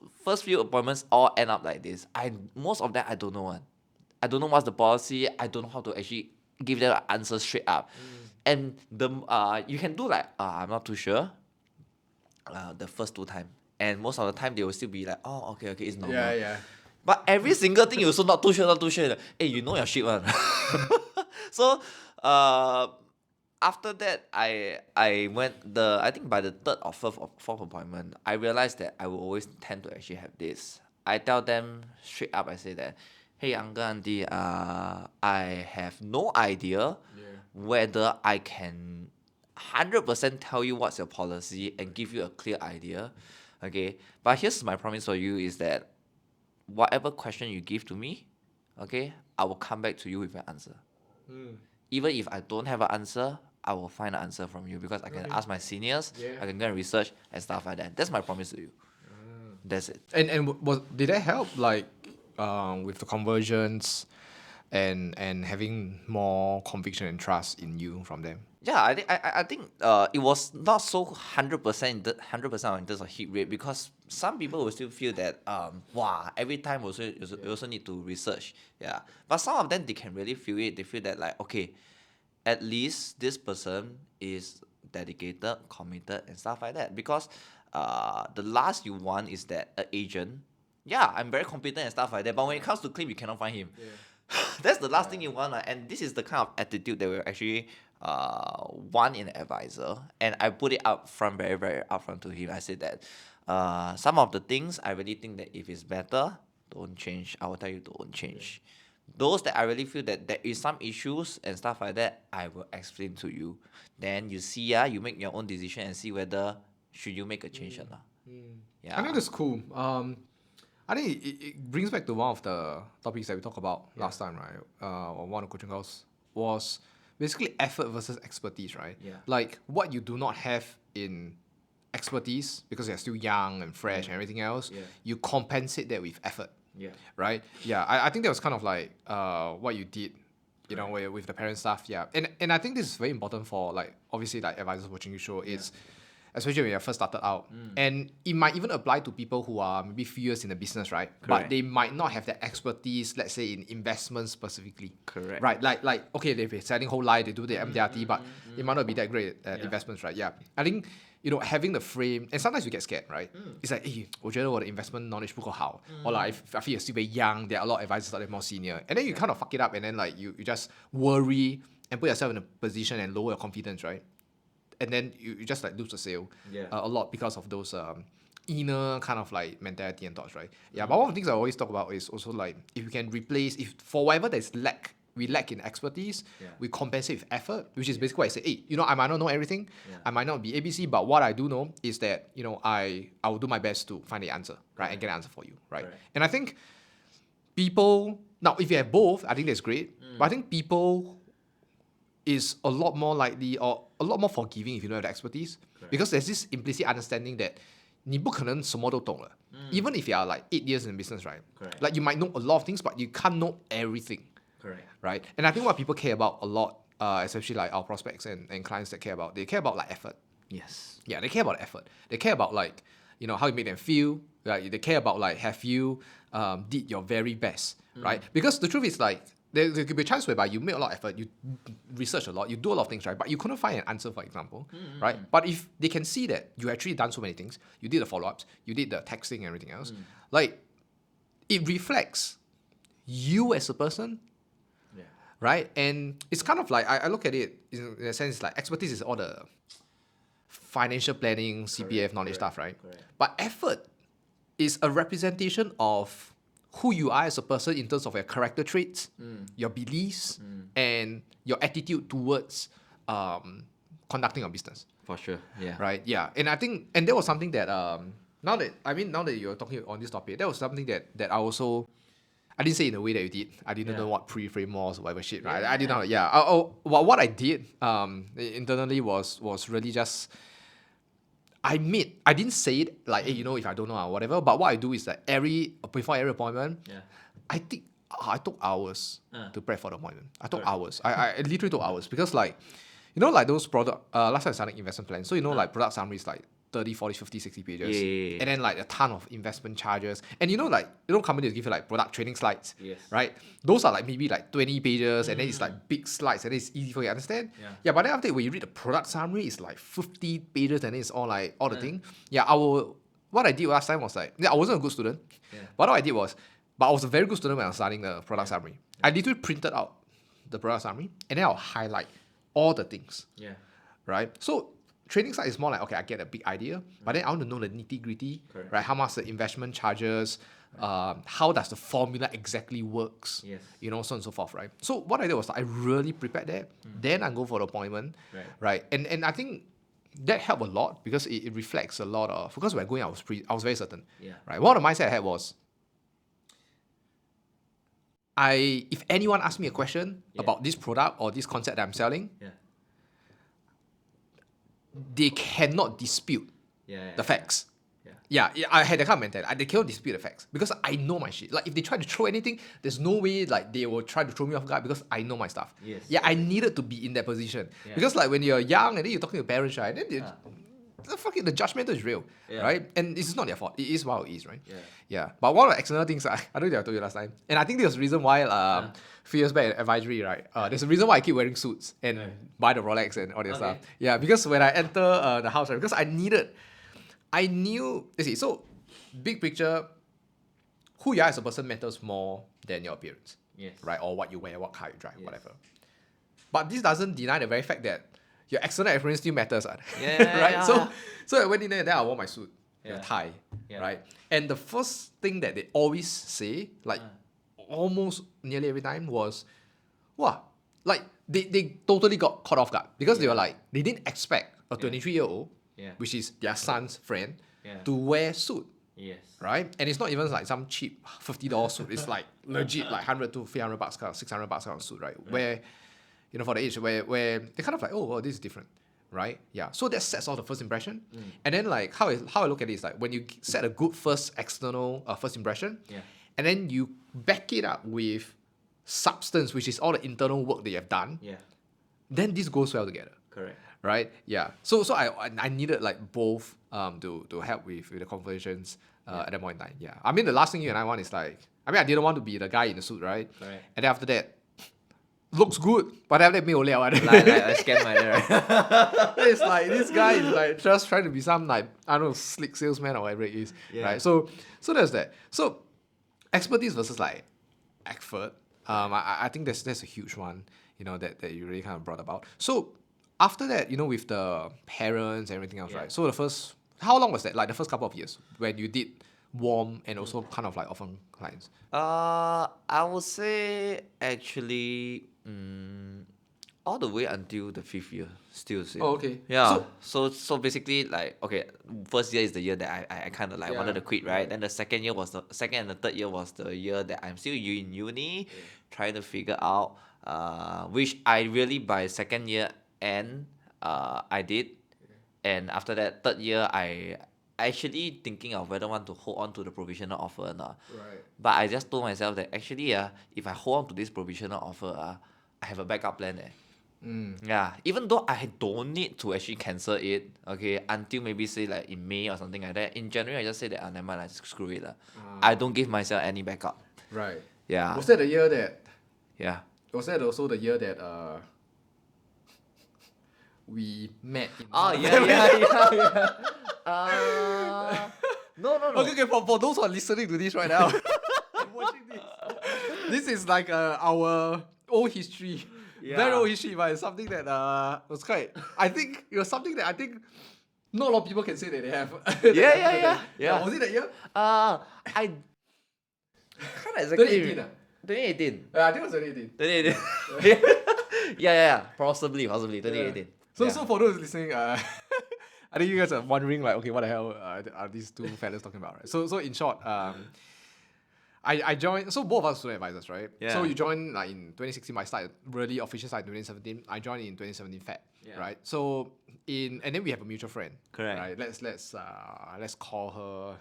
few appointments all end up like this. Most of them I don't know one. I don't know what's the policy. I don't know how to actually give them an answer straight up. And the you can do like I'm not too sure. The first 2 times, and most of the time they will still be like, oh, okay, it's normal. Yeah. But every single thing you also not too sure. Hey, you know your shit one. So after that, I went I think by the 3rd or 4th appointment, I realized that I will always tend to actually have this. I tell them straight up. I say that, hey, uncle, auntie, I have no idea whether I can 100% tell you what's your policy and give you a clear idea. Okay, but here's my promise for you is that whatever question you give to me, okay, I will come back to you with an answer. Even if I don't have an answer, I will find an answer from you because I can ask my seniors, I can go and research and stuff like that. That's my promise to you. That's it. Did that help like with the conversions and having more conviction and trust in you from them? Yeah, I think it was not so 100% 100% in terms of hit rate because some people will still feel that wow, every time also you also need to research. Yeah. But some of them they can really feel it. They feel that like okay, at least this person is dedicated, committed and stuff like that. Because the last you want is that an agent, yeah, I'm very competent and stuff like that. But when it comes to claim you cannot find him. That's the last thing you want, and this is the kind of attitude that we actually want in an advisor. And I put it up front, very, very upfront to him. I said that some of the things I really think that if it's better, don't change. I will tell you don't change. Those that I really feel that there is some issues and stuff like that, I will explain to you. Then you see, you make your own decision and see whether should you make a change or not. Yeah. I think that's cool. I think it brings back to one of the topics that we talked about last time, right? On one of the coaching calls was basically effort versus expertise, right? Yeah. Like what you do not have in expertise because you're still young and fresh and everything else, you compensate that with effort, right? Yeah, I think that was kind of like what you did, you know, with the parent stuff, and I think this is very important for like obviously like advisors watching your show. It's especially when you first started out. And it might even apply to people who are maybe few years in the business, right? But Correct. they might not have the expertise, let's say in investments specifically. Correct. Right? Like okay, they've been selling whole life, they do the MDRT, but it might not be that great at investments, right? Yeah. I think, you know, having the frame, and sometimes you get scared, right? It's like, hey, 我觉得我的 investment knowledge 不够好. Or like, if I feel you're still very young, there are a lot of advisors that are more senior. And then you kind of fuck it up and then like you just worry and put yourself in a position and lower your confidence, right? And then you just like lose the sale a lot because of those inner kind of like mentality and thoughts, right? Yeah, but one of the things I always talk about is also like if you can replace, if for whatever there's we lack in expertise, we compensate with effort, which is basically what I say, hey, you know, I might not know everything, I might not be ABC, but what I do know is that, you know, I will do my best to find the answer, right? And get an answer for you, right? And I think people, now if you have both, I think that's great, but I think people is a lot more likely or a lot more forgiving if you don't have the expertise. Because there's this implicit understanding that 你不可能什么都懂了. Even if you are like 8 years in business, right? Like you might know a lot of things, but you can't know everything. Right? And I think what people care about a lot, especially like our prospects and clients that care about, they care about like effort. Yes. Yeah, they care about effort. They care about like, you know, how you make them feel. Like they care about like, have you did your very best, right? Because the truth is like, there could be a chance whereby you make a lot of effort, you research a lot, you do a lot of things, right? But you couldn't find an answer, for example, right? But if they can see that you actually done so many things, you did the follow-ups, you did the texting and everything else, like it reflects you as a person, right? And it's kind of like, I look at it in a sense like expertise is all the financial planning, CPF knowledge stuff, right? But effort is a representation of who you are as a person in terms of your character traits, your beliefs, and your attitude towards conducting your business. For sure. Yeah. Right? Yeah. And I think, and that was something that, now that you're talking on this topic, that was something that I also, I didn't say in the way that you did. I didn't know what pre-frame was or whatever shit, right? I didn't know. Yeah. Well, what I did internally was really just, I didn't say it like, hey, you know, if I don't know or whatever, but what I do is that before every appointment, I took hours to prep for the appointment. I took hours. I literally took hours because like, you know, like those product, last time I started investment plans. So, you know, like product summaries like 30, 40, 50, 60 pages. Yeah. And then like a ton of investment charges. And you know, like, you know, companies give you like product training slides, right? Those are like maybe like 20 pages and then it's like big slides and it's easy for you to understand. Yeah, but then after when you read the product summary, it's like 50 pages and then it's all like, all the thing. Yeah, what I did last time was like, I wasn't a good student. But what I did was, but I was a very good student when I was studying the product summary. I literally printed out the product summary and then I'll highlight all the things. Right? So training side is more like, okay, I get a big idea, but then I want to know the nitty gritty, right? How much the investment charges, how does the formula exactly works, you know, so on and so forth, right? So what I did was I really prepared that, then I go for the appointment, right? And I think that helped a lot because it reflects a lot of, because when going, I was very certain, right? One of the mindset I had was, if anyone asks me a question about this product or this concept that I'm selling, they cannot dispute the facts. Yeah, I had that kind of mentality. They cannot dispute the facts because I know my shit. Like if they try to throw anything, there's no way like they will try to throw me off guard because I know my stuff. Yes. Yeah, I needed to be in that position because like when you're young and then you're talking to parents, right? Then the judgmental is real, right? And this is not their fault. It is what it is, right? Yeah. But one of the external things I don't think I told you last time, and I think there's a reason why a few years back at advisory, right? There's a reason why I keep wearing suits and buy the Rolex and all that stuff. Yeah, because when I enter the house, right, because I knew. See, so big picture, who you are as a person matters more than your appearance, right? Or what you wear, what car you drive, whatever. But this doesn't deny the very fact that your external appearance still matters, right? So I went in there and then I wore my suit, the tie, right? And the first thing that they always say, like almost nearly every time, was, "Wow!" Like they totally got caught off guard because they were like they didn't expect a 23-year-old, which is their son's friend, to wear suit. Right? And it's not even like some cheap $50 suit. It's like legit like $100 to $300, $600 kind of suit, right? Where, you know, for the age where they kind of like, oh, well, this is different, right? Yeah. So that sets off the first impression. And then like how I look at it is like when you set a good first external first impression, and then you back it up with substance, which is all the internal work that you have done, then this goes well together. Correct. Right? Yeah. So I needed like both to help with the conversations at that point in time. Yeah. I mean the last thing you and I want is like, I mean I didn't want to be the guy in the suit, right? Correct. And then after that, looks good, but after that me liao. Like a scam like that, right? It's like this guy is like just trying to be some like I don't know slick salesman or whatever it is. Right? So there's that. So expertise versus like effort. I think that's a huge one, you know, that you really kind of brought about. So after that, you know, with the parents and everything else, right? So how long was that? Like the first couple of years when you did warm and also kind of like often clients? I would say actually all the way until the 5th year still same. Oh, okay. Yeah. So basically like okay, first year is the year that I kind of like wanted to quit, right? Then the second and the third year was the year that I'm still in uni, trying to figure out which I really by second year end I did, and after that third year I actually thinking of whether I want to hold on to the provisional offer or not. Right. But I just told myself that actually if I hold on to this provisional offer I have a backup plan there. Yeah, even though I don't need to actually cancel it, okay, until maybe say like in May or something like that. In January I just say that never mind, just screw it. I don't give myself any backup. Right. Yeah. Was that the year that? Yeah. Was that also the year that we met? Oh yeah. No. Okay. For those who are listening to this right now, and watching this is like our old history, very old history, but it's something that was quite. I think it was something that I think not a lot of people can say that they have. Yeah. Was it that year? I can't exactly. 2018. 2018. I think it was 2018. 2018. Yeah. Possibly 2018. So for those listening, I think you guys are wondering like, okay, what the hell are these two fellas talking about, right? So in short, I joined. So both of us student advisors, right? Yeah. So you joined like in 2016. I started really official started in 2017. I joined in 2017 Feb, right? So and then we have a mutual friend. Correct. Right. Let's call her.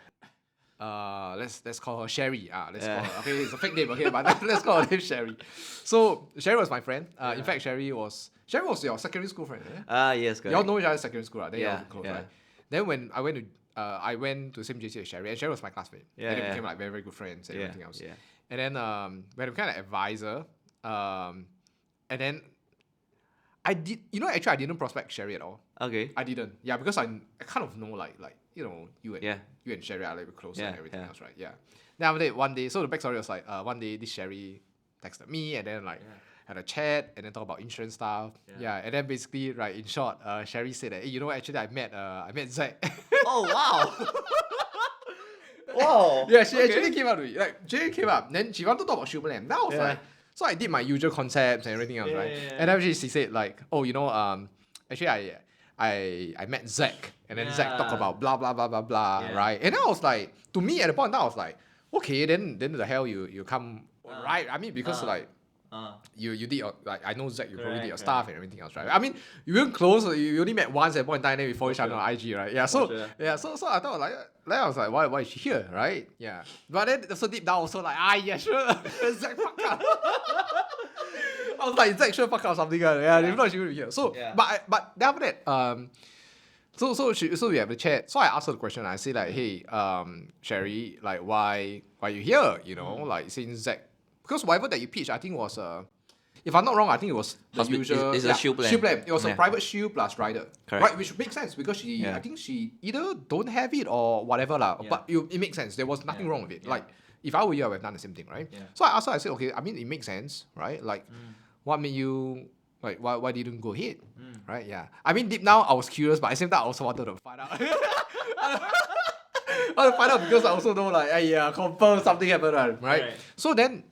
Let's call her Sherry. Let's call her. Okay, it's a fake name. Okay, but let's call her name Sherry. So Sherry was my friend. In fact, Sherry was your secondary school friend. Yes, correct. Y'all know each other secondary school, right? Then y'all close, yeah. right? Then when I went to the same JC as Sherry, and Sherry was my classmate. And then we became like very, very good friends and everything else. Yeah. And then we had a kind of advisor. And then I didn't prospect Sherry at all. Okay. I didn't. Yeah, because I kind of know like you know you and Sherry are like close and everything else, right? Yeah. Then after that, one day, so the backstory was like one day this Sherry texted me and then like had a chat and then talk about insurance stuff. Yeah. And then basically, right, in short, Sherry said that, hey, you know what, actually I met Zack. Oh wow. Wow. Yeah, she actually came up to me. Like Jay came up, then she wanted to talk about Superland. That was like, so I did my usual concepts and everything else, right? And then she said like, oh, you know, actually I met Zack, and then Zack talked about blah blah blah blah blah, right? And then I was like, to me at the point, I was like, okay, then the hell you come right? I mean, because like you did your, like, I know Zack, you probably did your stuff and everything else, right? I mean, you weren't close. You only met once at one time, then we follow each other on IG, right? Yeah. So so I thought like I was like, why is she here, right? Yeah. But then so deep down also like, yeah, sure. Zack fuck up. I was like, Zack sure fuck up something. Yeah. If not, she would be here. So but then after that, so we have a chat. So I asked her the question. I say like, hey, Sherry, like why you here? You know, like since Zack, because whatever that you pitched, I think was if I'm not wrong, I think it was the usual. It's a shield plan. Shield plan. It was a private shield plus rider. Correct. Right, which makes sense because I think she either don't have it or whatever lah. But it makes sense. There was nothing wrong with it. Like if I were you, I would have done the same thing, right? So I asked her. I said, okay. I mean, it makes sense, right? Like, what made you? Like, why didn't go ahead? Right? Yeah. I mean, deep down, I was curious, but at the same time, I also wanted to find out. I want to find out because I also know, like, hey, confirm something happened, right? So then,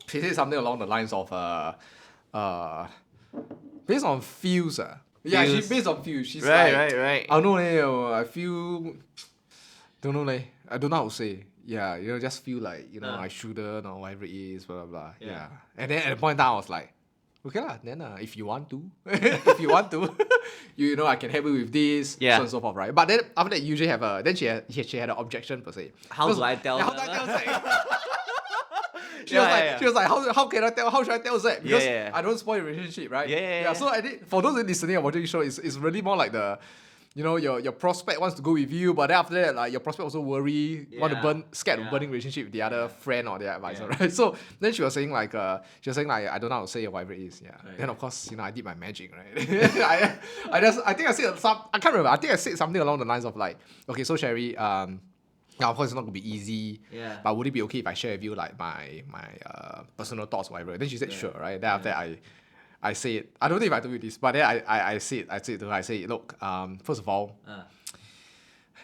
she said something along the lines of, based on feels, yeah, she based on feels. She's right. I don't know, I feel, don't know, I don't know how to say. Yeah, you know, just feel like, you know, I shouldn't or whatever it is, blah, blah, blah. Yeah. And then at the point in time, I was like, okay lah, then if you want to, you know, I can help you with this, so on and so forth, right? But then after that, you usually have then she had an objection per se. How do I tell her? How do I tell Zack? She was like, how can I tell? How should I tell Zack? Because I don't spoil your relationship, right? Yeah. So I did. For those listening and watching the show, it's really more like the, you know, your prospect wants to go with you, but then after that, like your prospect also scared of burning relationship with the other friend or the advisor, right? So then she was saying like, I don't know how to say or whatever it is, Then of course, you know, I did my magic, right? I think I said I can't remember. I think I said something along the lines of like, okay, so Sherry, now of course it's not gonna be easy, but would it be okay if I share with you like my personal thoughts or whatever? Then she said sure, right? Then after that I say it. I don't know if I told you this, but then I say it to her. I say, look, first of all,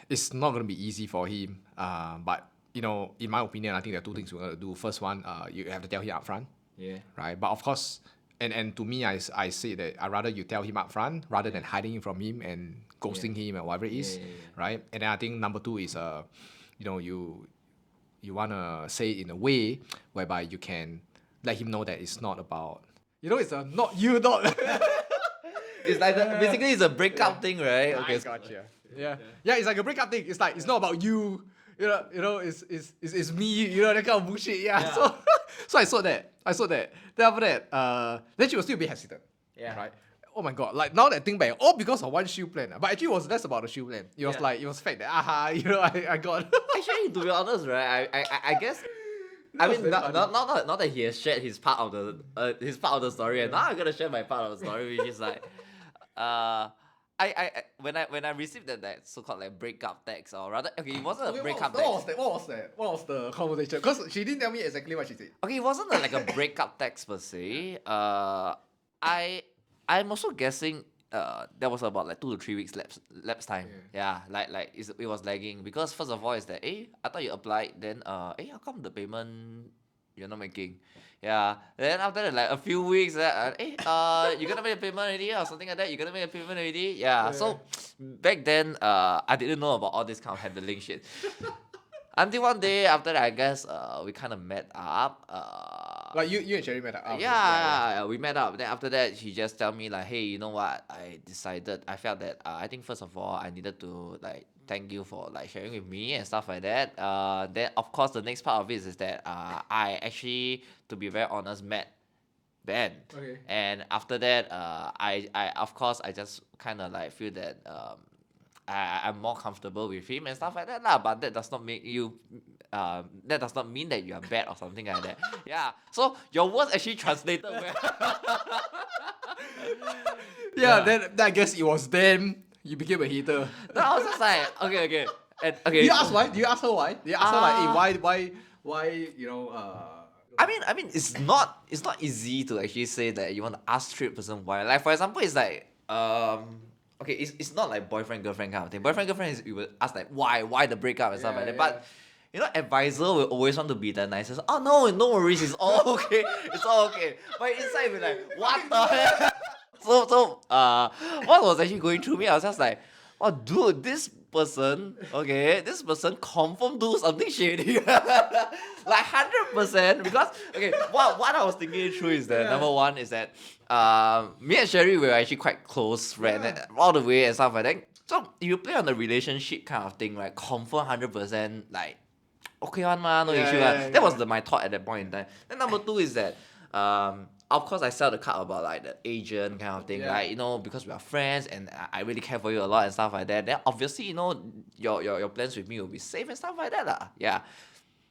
it's not going to be easy for him. But, you know, in my opinion, I think there are two things we're going to do. First one, you have to tell him up front. Right? But of course, and to me, I say that I'd rather you tell him up front rather than hiding it from him and ghosting him or whatever it is. Right? And then I think number two is, you know, you want to say it in a way whereby you can let him know that it's not about, you know, it's a not you, not. It's like basically it's a breakup thing, right? Okay, gotcha. Yeah, it's like a breakup thing. It's like it's not about you. You know, it's me. You know, that kind of bullshit. Yeah. So I saw that. Then after that, then she was still a bit hesitant. Right. Oh my god! Like now that I think back, all because of one shield plan. But actually, it was less about the shield plan. It was like it was fact that you know, I got. Actually, to be honest, right? I guess. I mean, not that he has shared his part of the story, and now I'm gonna share my part of the story, which is like, when I received that so-called like breakup text, or rather, okay, it wasn't a breakup text. What was the conversation? Because she didn't tell me exactly what she said. Okay, it wasn't like a breakup text per se. I'm also guessing. That was about like 2 to 3 weeks lapse time. Like it was lagging because first of all is that I thought you applied, then how come the payment you're not making? Then after that, like a few weeks, you gonna make a payment already or something like that? You gonna make a payment already? So back then I didn't know about all this kind of handling shit. Until one day after that, I guess we kind of met up. Like you and Sherry met up. We met up. Then after that, she just tell me like, hey, you know what? I felt that I think first of all, I needed to like thank you for like sharing with me and stuff like that. Then of course the next part of it is that I actually, to be very honest, met Ben. Okay. And after that, I of course I just kind of like feel that I'm more comfortable with him and stuff like that lah. But that does not make you. That does not mean that you are bad or something like that. So your words actually translated well. Then I guess it was then you became a hater. No, I was just like, okay. And, okay. Did you ask why? Did you ask her why? Did you ask her like, hey, why, you know? I mean, it's not easy to actually say that you want to ask straight person why. Like for example, it's like okay, it's not like boyfriend girlfriend kind of thing. Boyfriend girlfriend is you will ask like why the breakup and stuff like that. But you know, advisor will always want to be the nicest. Oh no worries, it's all okay. It's all okay. But inside we're like, what the hell? So what was actually going through me? I was just like, oh dude, this person, okay, this person confirm do something shady. Like 100%. Because okay, what I was thinking through is that number one is that me and Sherry were actually quite close friends all the way and stuff like that. So if you play on the relationship kind of thing, like confirm 100% like okay one ma, no issue. That was my thought at that point in time. Then number two is that of course I sell the card about like the agent kind of thing, right? You know, because we are friends and I really care for you a lot and stuff like that. Then obviously, you know, your plans with me will be safe and stuff like that. Lah. Yeah.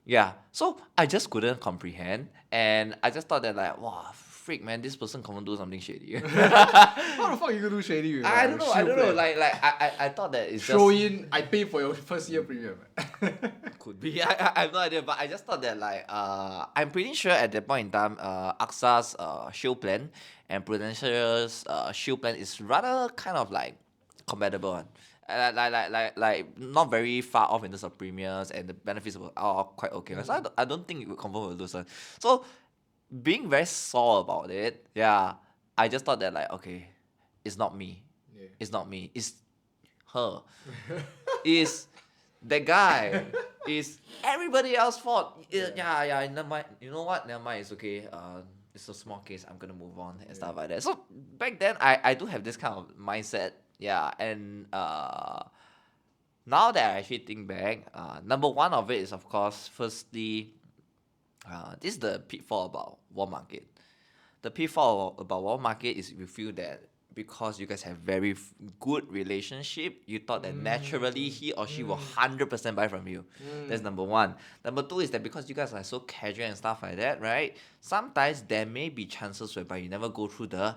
Yeah. So I just couldn't comprehend and I just thought that like, wow, freak man, this person confirm do something shady. How the fuck you gonna do shady with I don't know. Like I thought that it's throw just in, I pay for your first year premium. could be. I have no idea, but I just thought that like I'm pretty sure at that point in time AXA's shield plan and Prudential's shield plan is rather kind of like compatible one. Like not very far off in terms of premiums and the benefits are quite okay. So I don't think it would confirm will lose one. So being very sore about it, I just thought that like okay, it's not me. Yeah. It's not me. It's her. It's the guy. It's everybody else's fault. Yeah. Never mind. You know what? Never mind. It's okay. It's a small case. I'm gonna move on and stuff like that. So back then, I do have this kind of mindset. Yeah, and now that I actually think back, number one of it is of course, firstly, this is the pitfall about war market. The pitfall about war market is you feel that because you guys have very good relationship, you thought that naturally he or she will 100% buy from you. That's number one. Number two is that because you guys are so casual and stuff like that, right? Sometimes there may be chances whereby you never go through the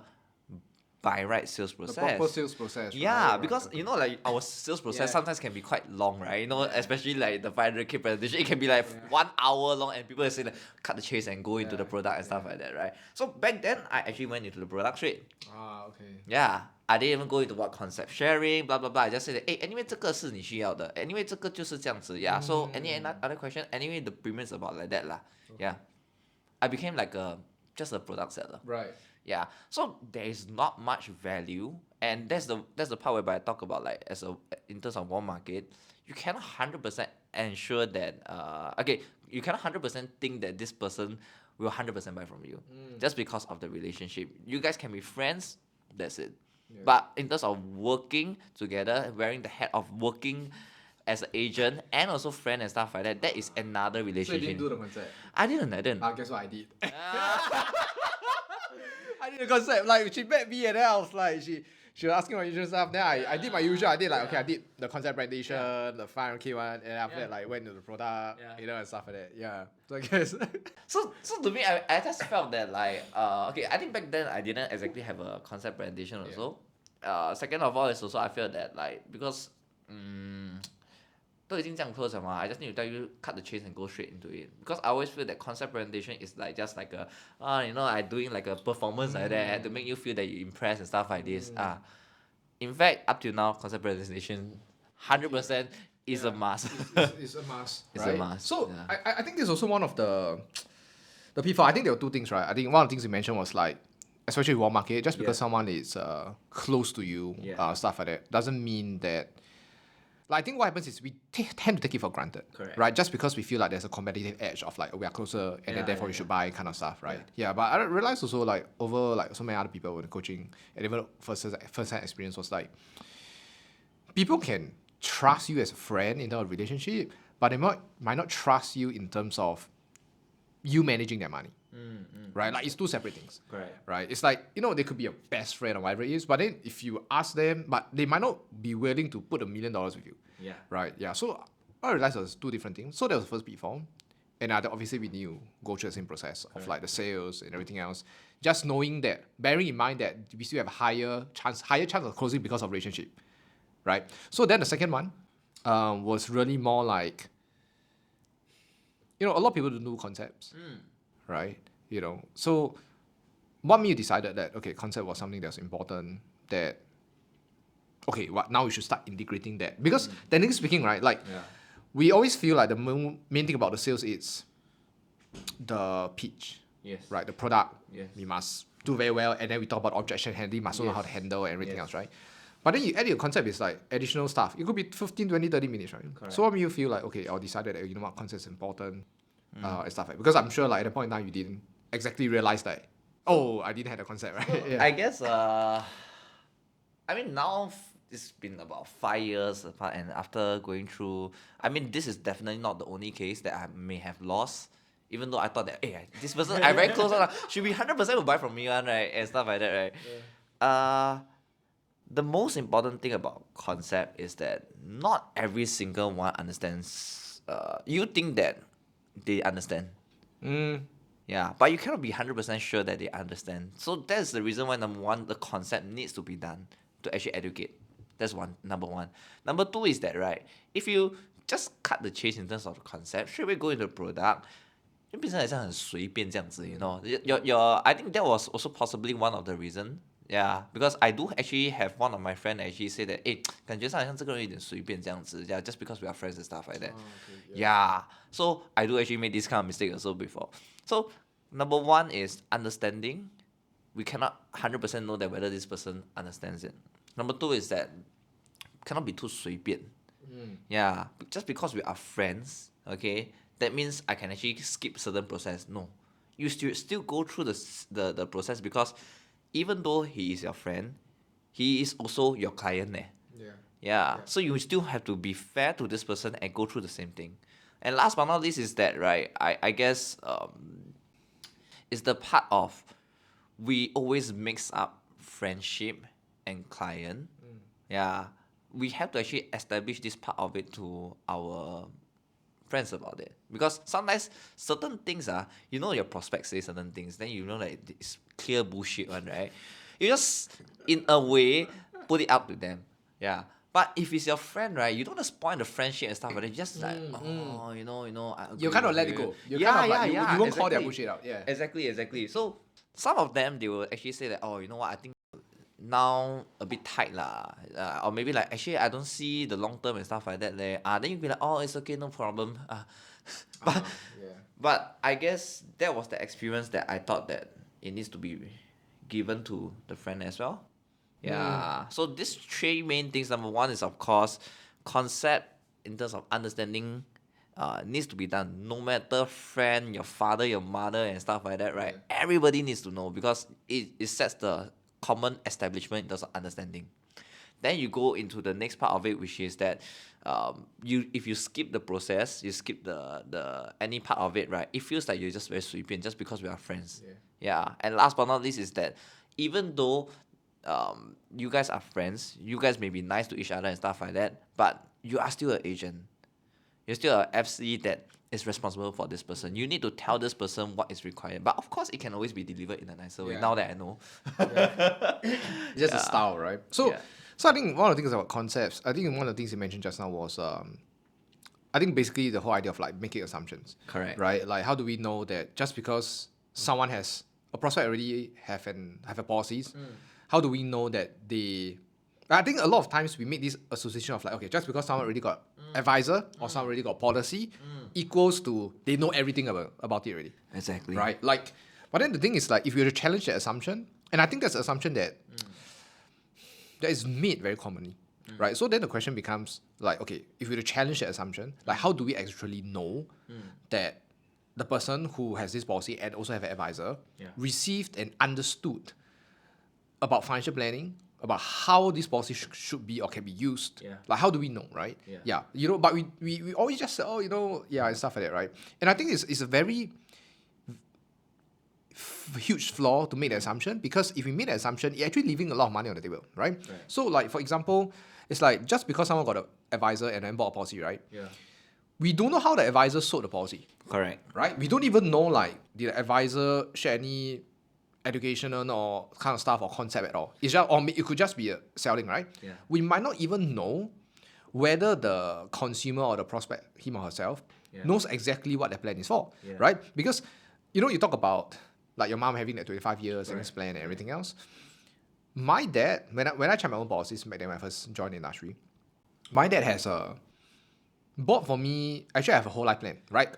by right sales The process. proper sales process. Yeah, right, because okay. you know, like our sales process Yeah. sometimes can be quite long, right? You know, especially like the 500K presentation, it can be like 1 hour long, and people say like cut the chase and go into the product and stuff like that, right? So back then, I actually went into the product straight. Okay. Yeah, I didn't even go into what concept sharing, blah blah blah. I just said, hey, anyway, 这个是你需要的 anyway, 这个就是这样子 yeah. So any other question? Anyway, the premium is about like that lah. Yeah, I became like just a product seller. Right. Yeah, so there is not much value, and that's the part whereby I talk about like in terms of one market, you cannot 100% ensure that okay, you cannot 100% think that this person will 100% buy from you just because of the relationship. You guys can be friends, that's it. Yeah. But in terms of working together, wearing the hat of working as an agent and also friend and stuff like that, that is another So you relationship. didn't do the concept? I didn't. Guess what I did? I did the concept. Like she met me and then I was like, she was asking my usual stuff. Then I did my usual. I did like, okay, I did the concept presentation, the 500K one, and after that like went to the product, you know, and stuff like that. Yeah. So I guess. So to me, I just felt that like okay, I think back then I didn't exactly have a concept presentation also. Second of all is also I feel that like because 都已经这样 close 了嘛, I just need to tell you cut the chase and go straight into it, because I always feel that concept presentation is like just like a you know, I doing like a performance like that to make you feel that you impressed and stuff like this. In fact, up till now, concept presentation 100% is a must. It's a must. It's right? a must. So I think this is also one of the people. I think there were two things, right? I think one of the things you mentioned was like, especially in war market, just because someone is close to you, stuff like that, doesn't mean that. Like, I think what happens is we tend to take it for granted, right? Just because we feel like there's a competitive edge of like, we are closer and then therefore we should buy kind of stuff, right? Yeah, but I realized also like over like so many other people with the coaching and even first-hand experience was like, people can trust you as a friend in terms of relationship, but they might not trust you in terms of you managing their money. Right? Like, it's two separate things. Right? It's like, you know, they could be a best friend or whatever it is, but then if you ask them, but they might not be willing to put $1 million with you. Yeah. Right? Yeah. So I realized there's two different things. So that was the first pitfall. And obviously we need to go through the same process of like the sales and everything else. Just knowing that, bearing in mind that we still have a higher chance of closing because of relationship. Right? So then the second one was really more like, you know, a lot of people don't do concepts. Right? You know, so what made you decided that, okay, concept was something that's important, that, okay, what now we should start integrating that? Because technically speaking, right, like, we always feel like the main thing about the sales is the pitch, right? The product, we must do very well, and then we talk about objection handling, must know how to handle and everything else, right? But then you add your concept is like additional stuff. It could be 15, 20, 30 minutes, right? Correct. So what made you feel like, okay, I'll decide that, you know what, concept is important and stuff like that. Because I'm sure like at the point in time you didn't exactly realize that, oh, I didn't have a concept, right? Yeah. I guess I mean now it's been about 5 years apart, and after going through, I mean this is definitely not the only case that I may have lost. Even though I thought that, hey, this person I very close one, should be 100% will buy from me one, right, and stuff like that, right? The most important thing about concept is that not every single one understands. You think that they understand. Yeah, but you cannot be 100% sure that they understand. So that's the reason why number one, the concept needs to be done to actually educate. That's number one. Number two is that, right, if you just cut the chase in terms of the concept, straight away go into the product, 就变成好像很随便这样子, you know. I think that was also possibly one of the reason. Yeah, because I do actually have one of my friend actually say that, 感觉上好像这个人有点随便这样子, yeah, just because we are friends and stuff like that. Yeah, so I do actually make this kind of mistake also before. So number one is understanding. We cannot 100% know that whether this person understands it. Number two is that cannot be too 随便. Yeah, just because we are friends, okay, that means I can actually skip certain process. No, you still go through the process, because even though he is your friend, he is also your client. Yeah. So you still have to be fair to this person and go through the same thing. And last but not least is that, right, I guess it's the part of we always mix up friendship and client. Yeah. We have to actually establish this part of it to our friends about it. Because sometimes certain things you know your prospects say certain things, then you know that it's clear bullshit one, right? You just in a way put it up to them. Yeah. But if it's your friend, right, you don't want to spoil the friendship and stuff, but it's just like, you know, I agree You kind of with let you. it go. You Yeah, kind of yeah, like, yeah, you won't call their exactly. bullshit out. Yeah. Exactly. So some of them, they will actually say that, oh, you know what, I think now a bit tight lah, or maybe like actually I don't see the long term and stuff like that there. Then you'll be like, oh, it's okay, no problem. But I guess that was the experience that I thought that it needs to be given to the friend as well. Yeah. So these three main things. Number one is, of course, concept in terms of understanding needs to be done. No matter friend, your father, your mother, and stuff like that, right? Everybody needs to know, because it sets the common establishment in terms of understanding. Then you go into the next part of it, which is that if you skip the process, you skip the any part of it, right? It feels like you're just very 随便 just because we are friends. Yeah. And last but not least is that even though you guys are friends, you guys may be nice to each other and stuff like that, but you are still an agent. You're still an FC that is responsible for this person. You need to tell this person what is required. But of course, it can always be delivered in a nicer way, now that I know. It's just a style, right? So I think one of the things about concepts, I think one of the things you mentioned just now was, I think basically the whole idea of like making assumptions. Correct. Right? Like, how do we know that just because someone has a prospect already have a policies, how do we know that they? I think a lot of times we make this association of like, okay, just because someone already got advisor or someone already got policy equals to they know everything about it already. Exactly. Right? Like, but then the thing is like, if you were to challenge that assumption, and I think that's an assumption that is made very commonly, right? So then the question becomes like, okay, if we were to challenge that assumption, like how do we actually know that the person who has this policy and also have an advisor received and understood about financial planning, about how this policy should be or can be used. Like, how do we know, right? You know, but we always just say, oh, you know, and stuff like that, right? And I think it's a very huge flaw to make the assumption, because if we made the assumption, you're actually leaving a lot of money on the table, right? So, like, for example, it's like just because someone got an advisor and then bought a policy, right? We don't know how the advisor sold the policy. Correct. Right? We don't even know, like, did the advisor share any educational or kind of stuff or concept at all. It's just, or it could just be a selling, right? We might not even know whether the consumer or the prospect, him or herself, knows exactly what their plan is for, right? Because, you know, you talk about like your mom having that 25 years savings plan and everything else. My dad, when I checked my own policies back then when I first joined the industry, my dad has bought for me, actually I have a whole life plan, right?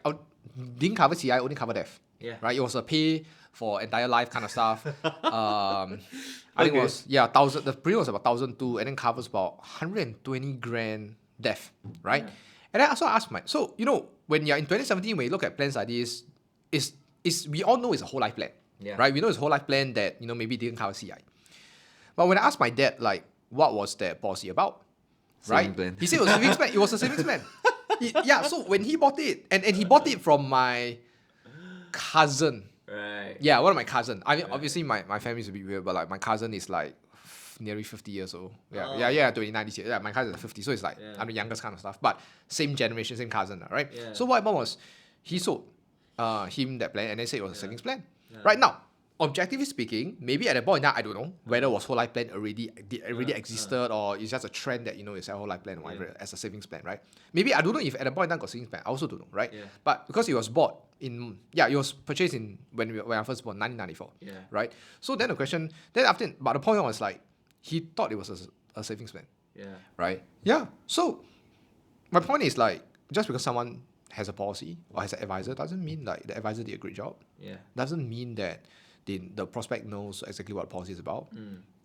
Didn't cover CI, only cover death. Yeah. Right? It was a pay for entire life kind of stuff. I think it was, yeah, 1,000. The premium was about 1,200 and then covers about 120 grand death, right? Yeah. And then I also asked so, when you're in 2017, when you look at plans like this, we all know it's a whole life plan, Yeah. right? We know it's a whole life plan that, maybe didn't cover CI. But when I asked my dad, like, what was that policy about, right? Saving plan. He said it was a savings plan. It was a savings plan. So when he bought it, and he bought it from my cousin. Right. Yeah, one of my cousin. I mean, obviously my family's a bit weird, but like my cousin is like nearly 50 years old. Yeah, 29 this year. Yeah, my cousin is 50, so it's like I'm the youngest kind of stuff. But same generation, same cousin, right? Yeah. So what happened was he sold him that plan and then said it was a savings plan. Right now, objectively speaking, maybe at that point now I don't know whether it was whole life plan already existed or it's just a trend that it's a whole life plan or whatever as a savings plan, right? Maybe I don't know if at that point in time got savings plan. I also don't know, right? Yeah. But because it was bought it was purchased in when I first born 1994, right? So then but the point was like he thought it was a savings plan, right? Yeah. So my point is like just because someone has a policy or has an advisor doesn't mean like the advisor did a great job. Yeah. Doesn't mean that the prospect knows exactly what the policy is about,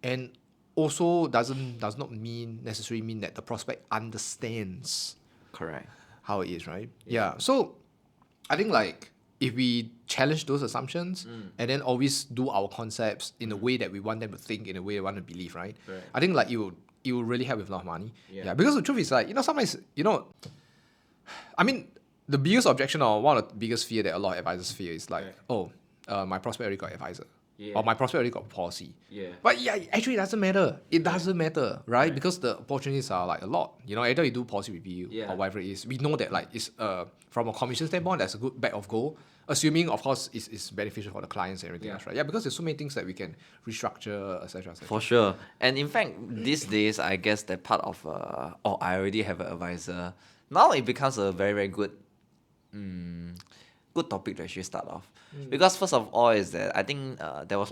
and also does not necessarily mean that the prospect understands Correct. how it is, right? Yeah. So I think like if we challenge those assumptions and then always do our concepts in a way that we want them to think, in a way they want to believe, right? I think like it will really help with a lot of money. Yeah. Because the truth is like, sometimes, I mean, the biggest objection or one of the biggest fear that a lot of advisors fear is like, my prospect already got advisor. Or my prospect already got policy. Yeah. But yeah, actually it doesn't matter. It doesn't matter, right? Because the opportunities are like a lot. Either you do policy review or whatever it is. We know that like it's from a commission standpoint, that's a good bag of gold. Assuming of course it's beneficial for the clients and everything else, right? Yeah, because there's so many things that we can restructure, etc. For sure. And in fact, these days I guess that part of I already have an advisor. Now it becomes a very, very good topic to actually start off. Because first of all is that I think there was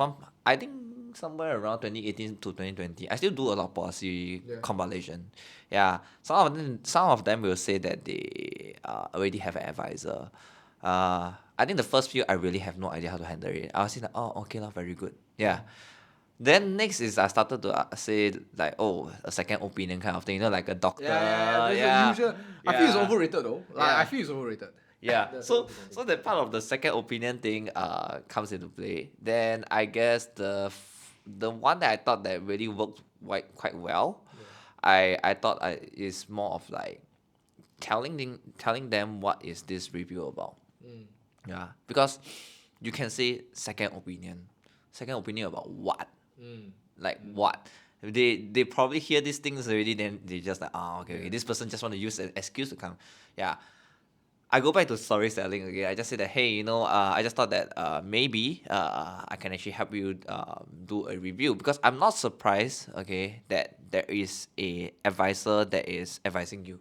somewhere around 2018 to 2020, I still do a lot of policy compilation. Yeah. Some of them will say that they already have an advisor. I think the first few I really have no idea how to handle it. I was like, oh, okay, very good. Yeah. Then next is I started to say like, a second opinion kind of thing, like a doctor. The usual. I feel it's overrated though. I feel it's overrated. Yeah. So that part of the second opinion thing comes into play. Then I guess the one that I thought that really worked quite well, I thought is more of like telling them what is this review about. Yeah. Because you can say second opinion about what? Like what? They probably hear these things already, then they just like, okay, this person just want to use an excuse to come. Yeah. I go back to storytelling again. I just say that, hey, I just thought that maybe I can actually help you do a review, because I'm not surprised, okay, that there is a advisor that is advising you.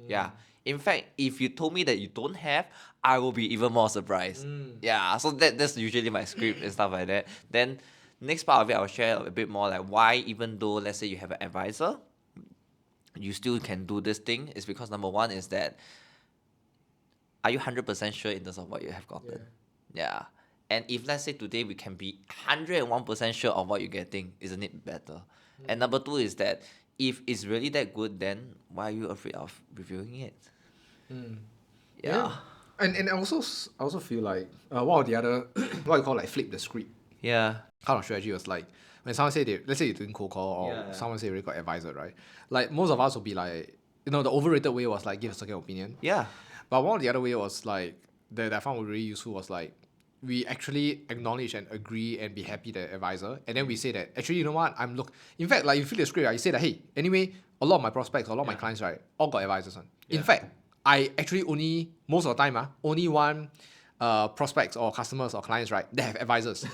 Yeah. In fact, if you told me that you don't have, I will be even more surprised. Yeah. So that's usually my script and stuff like that. Then next part of it, I'll share a bit more like why, even though let's say you have an advisor, you still can do this thing. Is because number one is that, are you 100% sure in terms of what you have gotten? Yeah. And if let's say today we can be 101% sure of what you're getting, isn't it better? And number two is that if it's really that good, then why are you afraid of reviewing it? Yeah. And I also feel like one of the other what you call like flip the script. Yeah. Kind of strategy was like when someone say let's say you're doing cold call or someone say you already got advisor, right? Like most of us will be like, the overrated way was like give a second opinion. Yeah. But one of the other way was like that I found really useful was like we actually acknowledge and agree and be happy that advisor, and then we say that actually, you know what, in fact, like you flip the script, right? You say that, hey, anyway, a lot of my prospects, a lot of my clients, right, all got advisors on. In fact, I actually most of the time only want prospects or customers or clients, right, that have advisors.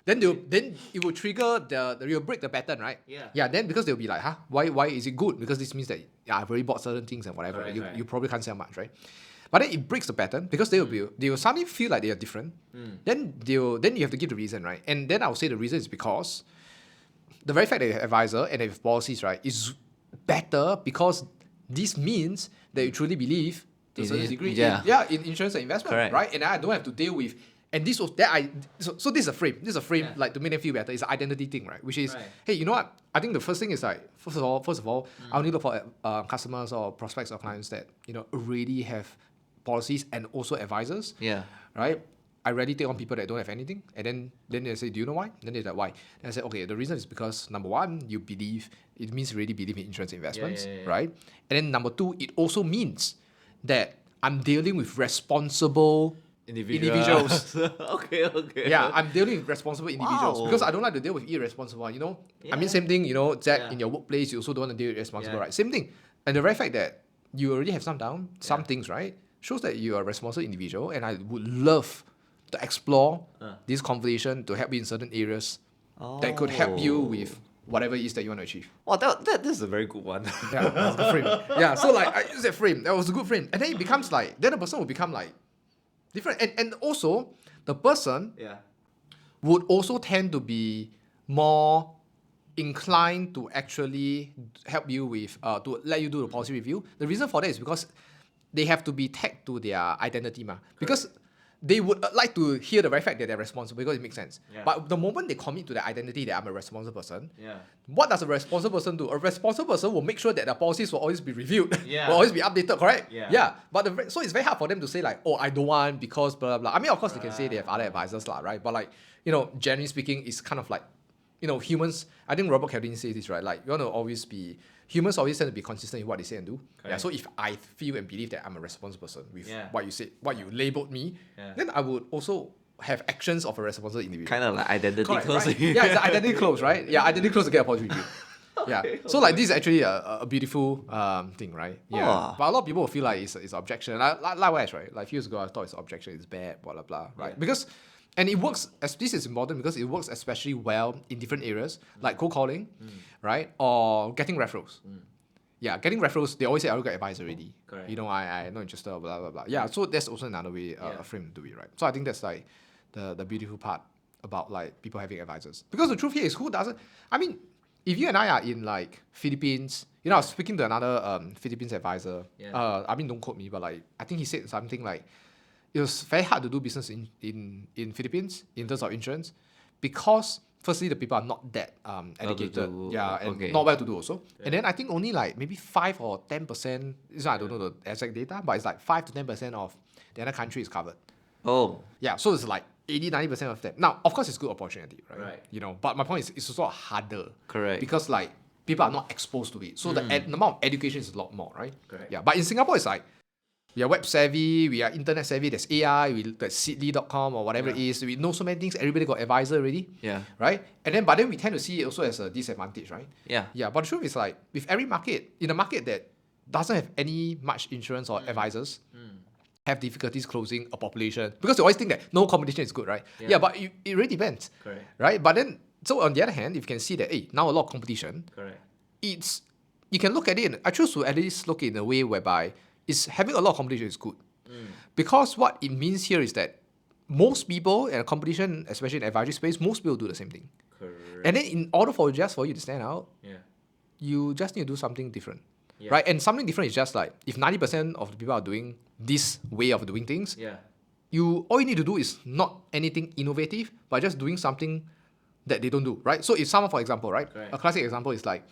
Then it will trigger you'll break the pattern, right? Yeah. Then because they'll be like, why is it good? Because this means that I've already bought certain things and whatever. You probably can't sell much, right? But then it breaks the pattern because they will suddenly feel like they are different. Then you have to give the reason, right? And then I'll say the reason is because the very fact that you have advisor and they have policies, right, is better because this means that you truly believe to a certain degree in insurance and investment, right? And I don't have to deal with And this was that so this is a frame. This is a frame Yeah. like to make them feel better. It's an identity thing, right? Which is, Right. hey, you know what? I think the first thing is like first of all, I only look for customers or prospects or clients that already have policies and also advisors, Yeah. right? I rarely take on people that don't have anything, and then they say, do you know why? Then they're like, why? And I say, okay, the reason is because number one, you believe it means you really believe in insurance investments, yeah. right? And then number two, it also means that I'm dealing with responsible individuals. Okay. Yeah, I'm dealing with responsible individuals Wow. because I don't like to deal with irresponsible. I mean, Yeah. same thing. Zack, Yeah. in your workplace, you also don't want to deal with irresponsible, Yeah. right? Same thing. And the very fact that you already have some things, right, shows that you are a responsible individual. And I would love to explore this conversation to help you in certain areas that could help you with whatever it is that you want to achieve. Wow, that is a very good one. Yeah, that's the frame. Yeah, so like I use that frame. That was a good frame. And then it becomes like, then the person will become like different. And also, the person Yeah. would also tend to be more inclined to actually help you with, to let you do the policy review. The reason for that is because they have to be tagged to their identity. Because they would like to hear the very fact that they're responsible because it makes sense. Yeah. But the moment they commit to their identity that I'm a responsible person, Yeah. what does a responsible person do? A responsible person will make sure that the policies will always be reviewed, Yeah. will always be updated, correct? Yeah. But so it's very hard for them to say like, oh, I don't want because blah, blah, blah. I mean, of course, they can say they have other advisors, right? But like, generally speaking, it's kind of like, humans, I think Robert Kiyosaki says this, right? Like, humans always tend to be consistent with what they say and do. Yeah, Correct. so if I feel and believe that I'm a responsible person with Yeah. what you said, what you labeled me, Yeah. then I would also have actions of a responsible individual. Kind of like identity Correct, closing. right? Yeah, it's an identity close, right? Yeah, identity close to get a policy review. Yeah. So like this is actually a beautiful thing, right? Yeah. Oh. But a lot of people will feel like it's an objection. Likewise, right? Like a few years ago, I thought it's an objection, it's bad, blah blah blah, right? Yeah. Because and it works as this is important because it works especially well in different areas like cold calling, right? Or getting referrals. Yeah, getting referrals, they always say I will get advice already. Correct. I'm not interested, blah blah blah. Yeah, so that's also another way Yeah. a frame to do it, right? So I think that's like the beautiful part about like people having advisors. Because the truth here is who doesn't I mean, if you and I are in like Philippines, I was speaking to another Philippines advisor. Yeah. I mean don't quote me, but like I think he said something like it was very hard to do business in Philippines in terms of insurance because firstly the people are not that educated, and okay. not well to do also. And then I think only like maybe 5 or 10%, this one I don't know the exact data, but it's like 5 to 10% of the other country is covered. Oh. Yeah, so it's like 80-90% of them. Now, of course, it's good opportunity, right? Right. But my point is, it's also harder. Correct. Because like people are not exposed to it, so the amount of education is a lot more, right? Correct. Yeah, but in Singapore, it's like we are web savvy, we are internet savvy. There's AI, there's Seedly.com or whatever it is. We know so many things. Everybody got advisor already. Yeah. Right. But then we tend to see it also as a disadvantage, right? Yeah. Yeah, but the truth is like with every market, in a market that doesn't have any much insurance or advisors, have difficulties closing a population because you always think that no competition is good, right? Yeah, but it really depends, Correct. right? But then, so on the other hand, if you can see that, hey, now a lot of competition, Correct. you can look at it, and I choose to at least look in a way whereby it's having a lot of competition is good. Because what it means here is that most people in a competition, especially in the advisory space, most people do the same thing. Correct. And then in order for you to stand out, Yeah. you just need to do something different. Yeah. Right? And something different is just like if 90% of the people are doing this way of doing things, Yeah. all you need to do is not anything innovative, but just doing something that they don't do, right? So if someone, for example, right, Correct. a classic example is like,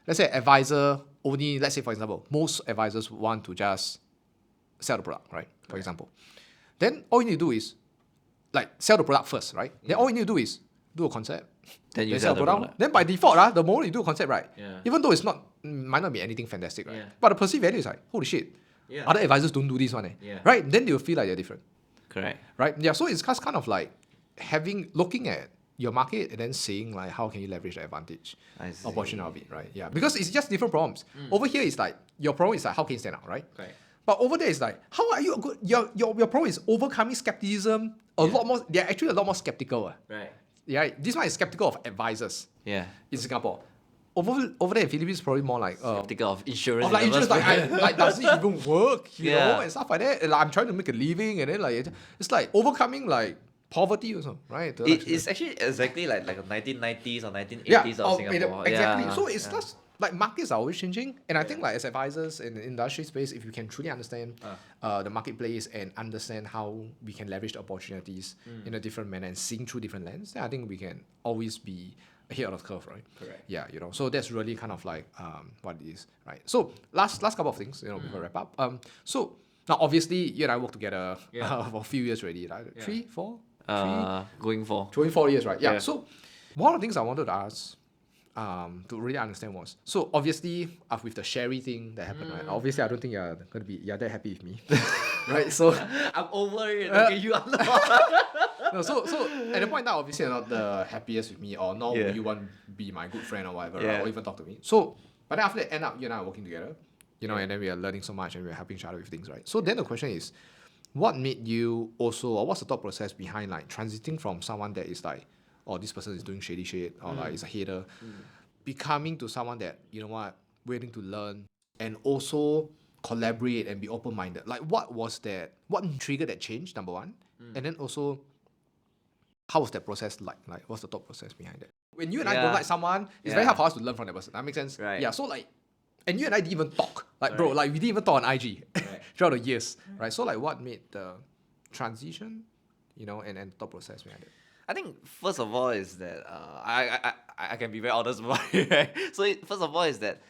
let's say advisor only, let's say for example, most advisors want to just sell the product, right? For example. Then all you need to do is like sell the product first, right? Then all you need to do is do a concept. Then you Then sell sell the product. Then by default, the moment you do a concept, right? Yeah. Even though might not be anything fantastic, right? Yeah. But the perceived value is like, holy shit. Yeah. Other advisors don't do this one, Yeah. right? Then they'll feel like they're different, Correct. right? Yeah, so it's just kind of like looking at your market and then saying like, how can you leverage the advantage I see. or portion of it, right? Yeah, because it's just different problems. Over here, it's like, your problem is like, how can you stand out, right? Correct. But over there, it's like, how are you good? Your problem is overcoming skepticism. Lot more, they're actually a lot more skeptical. Right. Yeah, this one is skeptical of advisors Yeah. in Singapore. Over there in Philippines, probably more like Skeptical of insurance. of like in the insurance, first place. like does it even work? You Yeah. know, and stuff like that. And, like, I'm trying to make a living, and then like it's like overcoming like poverty also, right? It's actually exactly like the 1990s or 1980s yeah, of Singapore. exactly. Yeah. So it's Yeah. just like markets are always changing, and I think like as advisors in the industry space, if you can truly understand the marketplace and understand how we can leverage the opportunities in a different manner and seeing through different lens, then I think we can always be ahead of the curve, right? Correct. Yeah, so that's really kind of like what it is, right? So last couple of things, before I wrap up. So now obviously you and I work together for a few years already, right? Yeah. 3, 4, Going for. 4 years, right? Yeah. Yeah. So one of the things I wanted to ask to really understand was, so obviously with the Sherry thing that happened, right? Obviously I don't think you're that happy with me. Right? So I'm over it. Okay, you are not. no, so at the point now obviously you're not the happiest with me, or nor Yeah. will you want to be my good friend or whatever, Yeah. right? Or even talk to me. So but then after that end up you and I are working together, and then we are learning so much and we're helping each other with things, right? So then the question is, what made you also, or what's the thought process behind like transiting from someone that is like, oh, this person is doing shady shit, or like is a hater, becoming to someone that, you know what, willing to learn and also collaborate and be open-minded? Like what triggered that change, number one? And then also, how was that process like? Like what's the thought process behind that? When you and I don't Yeah. like someone, it's very hard for us to learn from that person. That makes sense? Right. Yeah, so like, and you and I didn't even talk. Like, bro, Right. like we didn't even talk on IG Right. throughout the years, right? So like what made the transition, and thought process behind it? I think first of all is that I can be very honest about it. Right? So first of all is that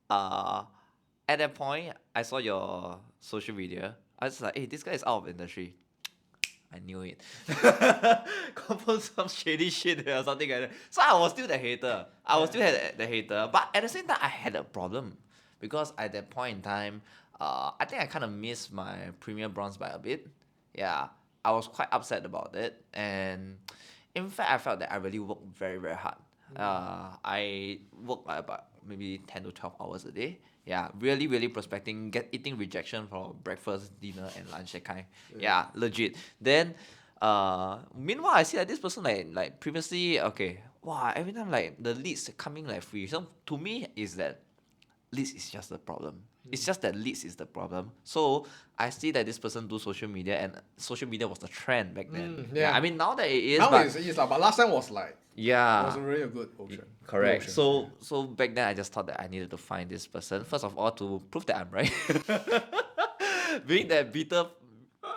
at that point I saw your social media. I was like, hey, this guy is out of industry. I knew it. Confirm some shady shit or something like that. So I was still the hater. I was still the hater. But at the same time, I had a problem. Because at that point in time, I think I kind of missed my Premier Bronze by a bit. Yeah, I was quite upset about it. And in fact, I felt that I really worked very, very hard. I worked like about maybe 10 to 12 hours a day. Yeah, really, really prospecting, eating rejection for breakfast, dinner, and lunch, that kind. Yeah, legit. Then, meanwhile, I see that this person like previously, okay, wow, every time like the leads coming like free. So to me, is that leads is just the problem. It's just that leads is the problem. So I see that this person do social media, and social media was the trend back then. yeah. I mean now that it is, Now but it's like, but last time was like, it yeah, was really a good option. correct. Good option. So back then I just thought that I needed to find this person first of all to prove that I'm right. Being that bitter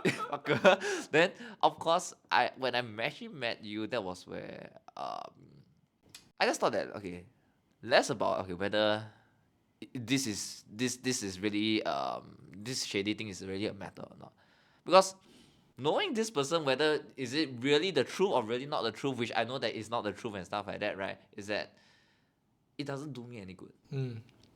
fucker. Then of course when I actually met you, that was where I just thought that okay, less about whether this is really this shady thing is really a matter or not, because knowing this person, whether is it really the truth or really not the truth, which I know that it's not the truth and stuff like that, right? Is that it doesn't do me any good.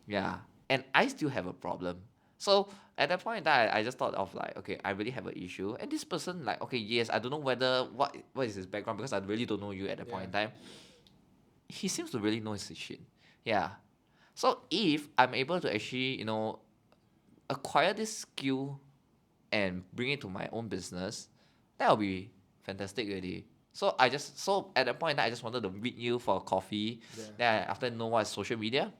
Yeah, and I still have a problem. So at that point in time, I just thought of like, okay, I really have an issue, and this person like, okay, yes, I don't know whether what is his background, because I really don't know you at that point in time. He seems to really know his shit. Yeah. So if I'm able to actually, acquire this skill and bring it to my own business, that will be fantastic already. So at that point in time, I just wanted to meet you for coffee. Then after I know what is social media,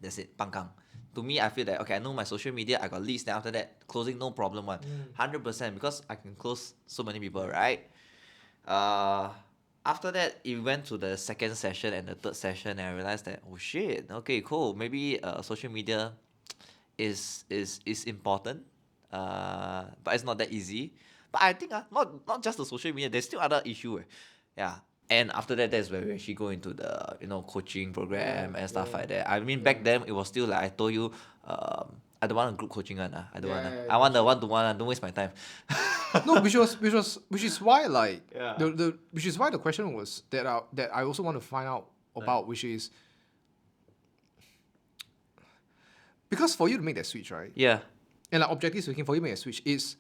that's it, pangkang. To me, I feel that okay, I know my social media, I got leads. Then after that, closing no problem one, 100%, because I can close so many people, right? After that, it went to the second session and the third session, and I realized that oh shit, okay, cool. Maybe social media is important, but it's not that easy. But I think not just the social media. There's still other issue. Yeah. And after that, that's where we actually go into the coaching program and stuff like that. I mean, back then it was still like I told you, I don't want a group coaching one. I don't want. I want the one-to-one. Don't waste my time. No, which is why like Yeah. which is why the question was that I also want to find out about, which is because for you to make that switch, right? Yeah. And like objectively speaking, for you to make a switch is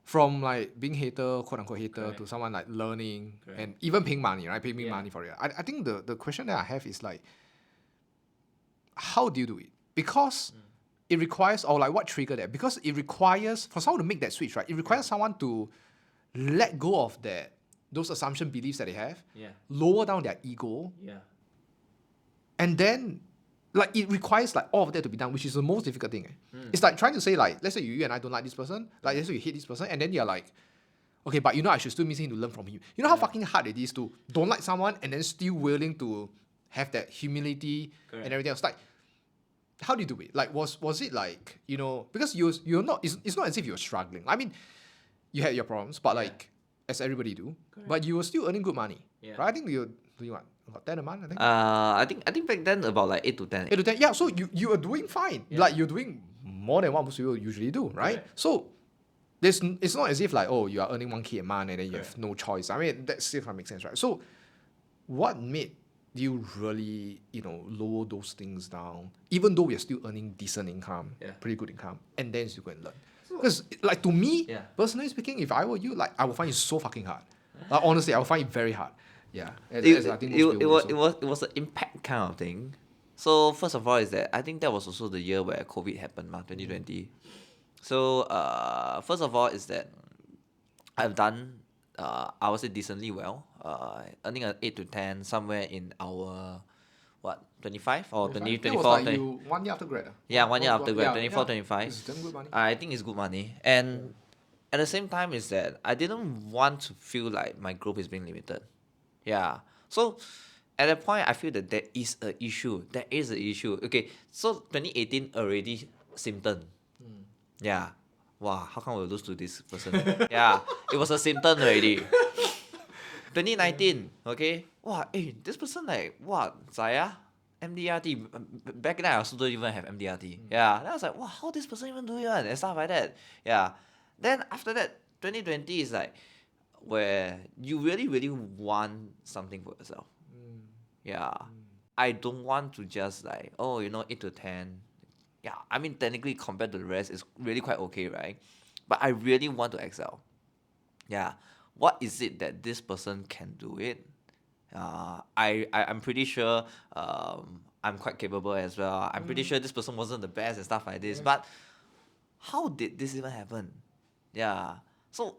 from like being hater, quote unquote hater, Correct. to someone like learning Correct. and even paying money, right? Paying me Yeah. money for it. I think the question that I have is like, how do you do it? Because it requires, or like what triggered that? Because it requires, for someone to make that switch, right? It requires someone to let go of those assumption beliefs that they have, Yeah. lower down their ego, Yeah. and then like it requires like all of that to be done, which is the most difficult thing. It's like trying to say like, let's say you and I don't like this person, like let's say you hate this person, and then you're like, okay, but I should still miss him to learn from him. You know how fucking hard it is to don't like someone and then still willing to have that humility Correct. and everything else. Like how do you do it? Like, was it like, because you're not, it's not as if you're struggling. I mean, you had your problems, but like, as everybody do, but you were still earning good money, right? I think you're doing what, about 10 a month, I think. I think back then about like 8 to 10. 8 to 10, yeah. So you are doing fine. Like, you're doing more than what most people usually do, right? So it's not as if like, oh, you are earning 1K a month and then you have no choice. I mean, that still can make sense, right? So what made you really, lower those things down, even though we are still earning decent income, pretty good income, and then you go and learn? Because, like, to me, personally speaking, if I were you, like, I would find it so fucking hard. Like, honestly, I would find it very hard. Yeah, as I think most people also. It was an impact kind of thing. So first of all is that I think that was also the year where COVID happened, 2020. So first of all is that I've done I would say decently well. Earning an 8 to 10 somewhere in our 25 or 20, That was 24, like 20, you 1 year after grad. yeah, 1 year after grad, Yeah, 24, 25. It's damn good money. I think it's good money. And at the same time is that I didn't want to feel like my growth is being limited. Yeah. So at that point I feel that there is an issue. There is an issue. Okay, so 2018 already symptom. Yeah. Wow, how come we lose to this person? Yeah, it was a symptom already. 2019, okay? Wow, this person like, what, Zaya? MDRT. Back then I also don't even have MDRT. Yeah. Then I was like, wow, how this person even doing it? And stuff like that. Yeah. Then after that, 2020 is like where you really, really want something for yourself. Yeah. I don't want to just like, 8 to 10. Yeah, I mean, technically compared to the rest, it's really quite okay, right? But I really want to excel. Yeah. What is it that this person can do it? I'm pretty sure I'm quite capable as well. I'm pretty sure this person wasn't the best and stuff like this. But how did this even happen? Yeah. So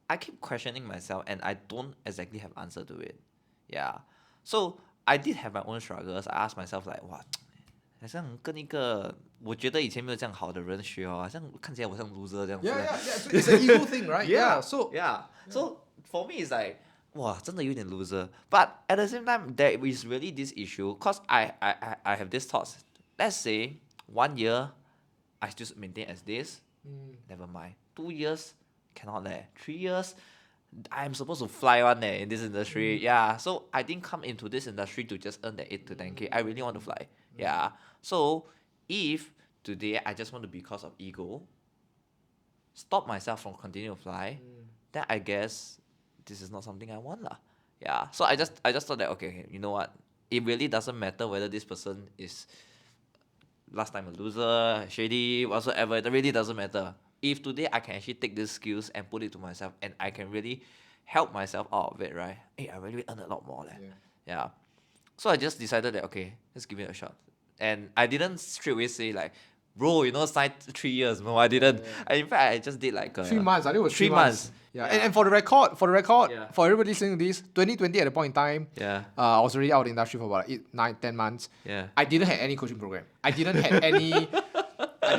I keep questioning myself and I don't exactly have answer to it. Yeah. So I did have my own struggles. I asked myself like, what? 好像跟一个我觉得以前没有这样好的人学好像看起来我像 loser 这样子。Yeah. It's an ego thing, right? So for me it's like, 哇，真的有点 loser. But at the same time, there is really this issue. Cause I have this thoughts. Let's say 1 year, I still maintain as this. Never mind. 2 years, cannot leh. 3 years, I'm supposed to fly one in this industry. Yeah. So I didn't come into this industry to just earn that 8 to 10K. I really want to fly. Yeah. So if today I just want to because of ego, stop myself from continuing to fly, then I guess this is not something I want lah. Yeah. So I just thought that okay, you know what? It really doesn't matter whether this person is last time a loser, shady, whatsoever. It really doesn't matter. If today I can actually take these skills and put it to myself and I can really help myself out of it, right? I really earn a lot more. Yeah. So I just decided that okay, let's give it a shot. And I didn't straight away say like, bro, sign 3 years. No, I didn't. In fact, I just did like 3 months. I think it was 3 months. Yeah. And for the record, for everybody listening to this, 2020 at the point in time, I was already out of the industry for about 8, 9, 10 months. Yeah. I didn't have any coaching program. I didn't